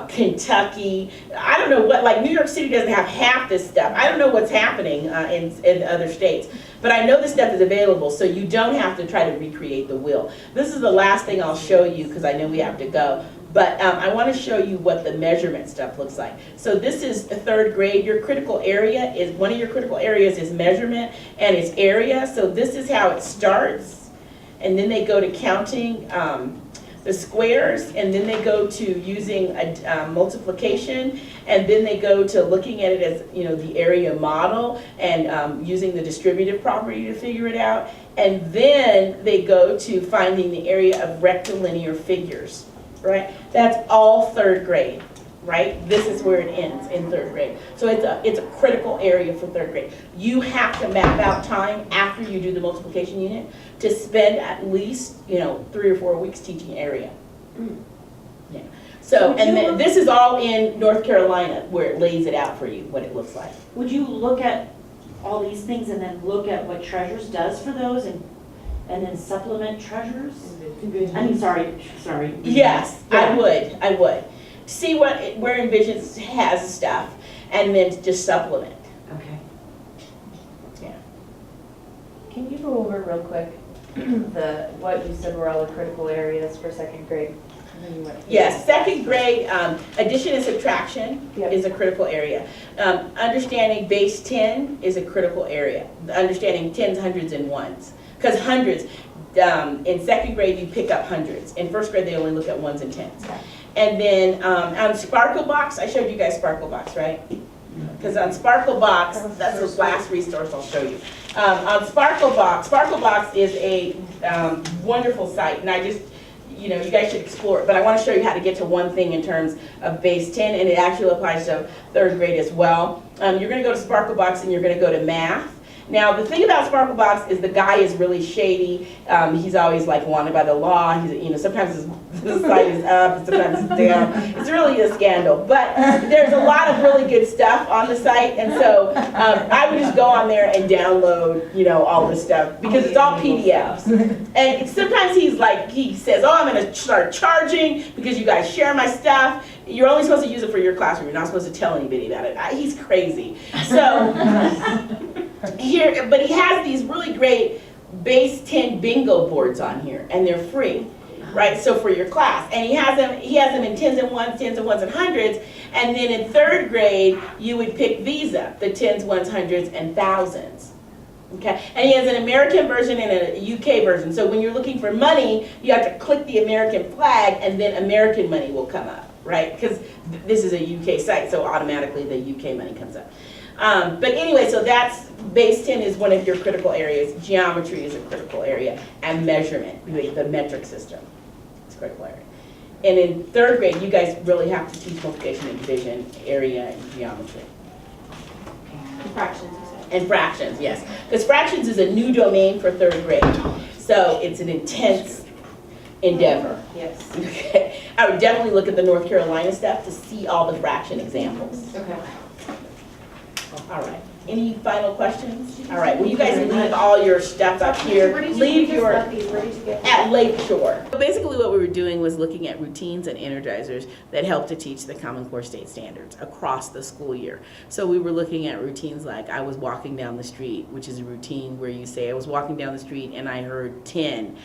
Kentucky. I don't know what, like New York City doesn't have half this stuff. I don't know what's happening in other states. But I know this stuff is available, so you don't have to try to recreate the wheel. This is the last thing I'll show you because I know we have to go. But I want to show you what the measurement stuff looks like. So this is third grade. Your critical area is, one of your critical areas is measurement and it's area. So this is how it starts. And then they go to counting the squares, and then they go to using a multiplication, and then they go to looking at it as, you know, the area model and using the distributive property to figure it out. And then they go to finding the area of rectilinear figures. Right? That's all third grade, right? This is where it ends in third grade. So it's a critical area for third grade. You have to map out time after you do the multiplication unit to spend at least, you know, 3 or 4 weeks teaching area. Yeah. So, and then this is all in North Carolina where it lays it out for you, what it looks like. would you look at all these things and then look at what Treasures does for those and then supplement Treasures? I mean, sorry. Yes, Yeah. I would. See where Envision has stuff and then just supplement. Okay. Can you go over real quick what you said were all the critical areas for second grade? And then you went through Yes, second grade, addition and subtraction Yep. is a critical area. Understanding base 10 is a critical area. Understanding tens, hundreds, and ones. Because hundreds, in second grade you pick up hundreds. In first grade they only look at ones and tens. And then on Sparkle Box, I showed you guys Sparkle Box, right? Because on Sparkle Box, that's the last resource I'll show you. On Sparkle Box is a wonderful site, and I just, you know, you guys should explore it. But I want to show you how to get to one thing in terms of base 10, and it actually applies to third grade as well. You're going to go to Sparkle Box and you're going to go to math. Now, the thing about Sparkle Box is the guy is really shady. He's always like wanted by the law. He's, you know, sometimes his site is up, and sometimes it's down. It's really a scandal. But there's a lot of really good stuff on the site, and so I would just go on there and download, you know, all this stuff because it's all PDFs. And sometimes he's like, he says, "Oh, I'm going to start charging because you guys share my stuff. You're only supposed to use it for your classroom. You're not supposed to tell anybody about it." He's crazy. So. Here, but he has these really great base 10 bingo boards on here, and they're free, right? So for your class, and he has them in tens and ones and hundreds, and then in third grade you would pick these up, the tens, ones, hundreds, and thousands. Okay, and he has an American version and a UK version. So when you're looking for money, you have to click the American flag, and then American money will come up, right? Because this is a UK site, so automatically the UK money comes up. But anyway, so that's base 10 is one of your critical areas. Geometry is a critical area, and measurement, the metric system, it's a critical area. And in third grade, you guys really have to teach multiplication and division, area, and geometry. fractions, you said. And fractions, yes, because fractions is a new domain for third grade, so it's an intense endeavor. Yes. Okay, I would definitely look at the North Carolina stuff to see all the fraction examples. Okay. All right. Any final questions? All right. Well, you guys leave all your stuff up here. Leave your at Lakeshore. So basically, what we were doing was looking at routines and energizers that help to teach the Common Core state standards across the school year. So we were looking at routines like I was walking down the street, which is a routine where you say I was walking down the street and I heard 10.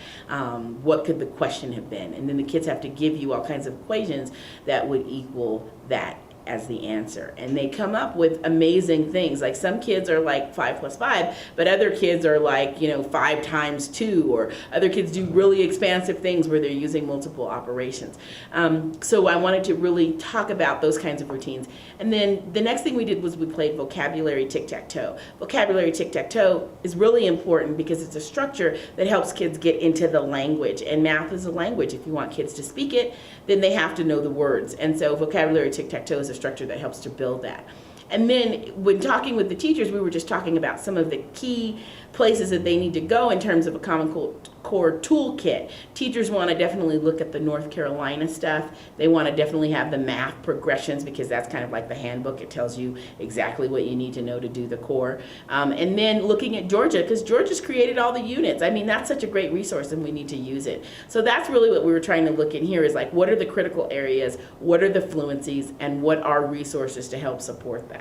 What could the question have been? And then the kids have to give you all kinds of equations that would equal that as the answer. And they come up with amazing things. Like some kids are like 5 + 5, but other kids are like, 5 × 2, or other kids do really expansive things where they're using multiple operations. So I wanted to really talk about those kinds of routines. And then the next thing we did was we played vocabulary tic-tac-toe. Vocabulary tic-tac-toe is really important because it's a structure that helps kids get into the language. And math is a language. If you want kids to speak it, then they have to know the words. And so vocabulary tic-tac-toe is a structure that helps to build that. And then when talking with the teachers, we were just talking about some of the key places that they need to go in terms of a Common Core toolkit. Teachers want to definitely look at the North Carolina stuff. They want to definitely have the math progressions because that's kind of like the handbook. It tells you exactly what you need to know to do the core. And then looking at Georgia, because Georgia's created all the units. I mean, that's such a great resource and we need to use it. So that's really what we were trying to look in here is like, what are the critical areas, what are the fluencies, and what are resources to help support that?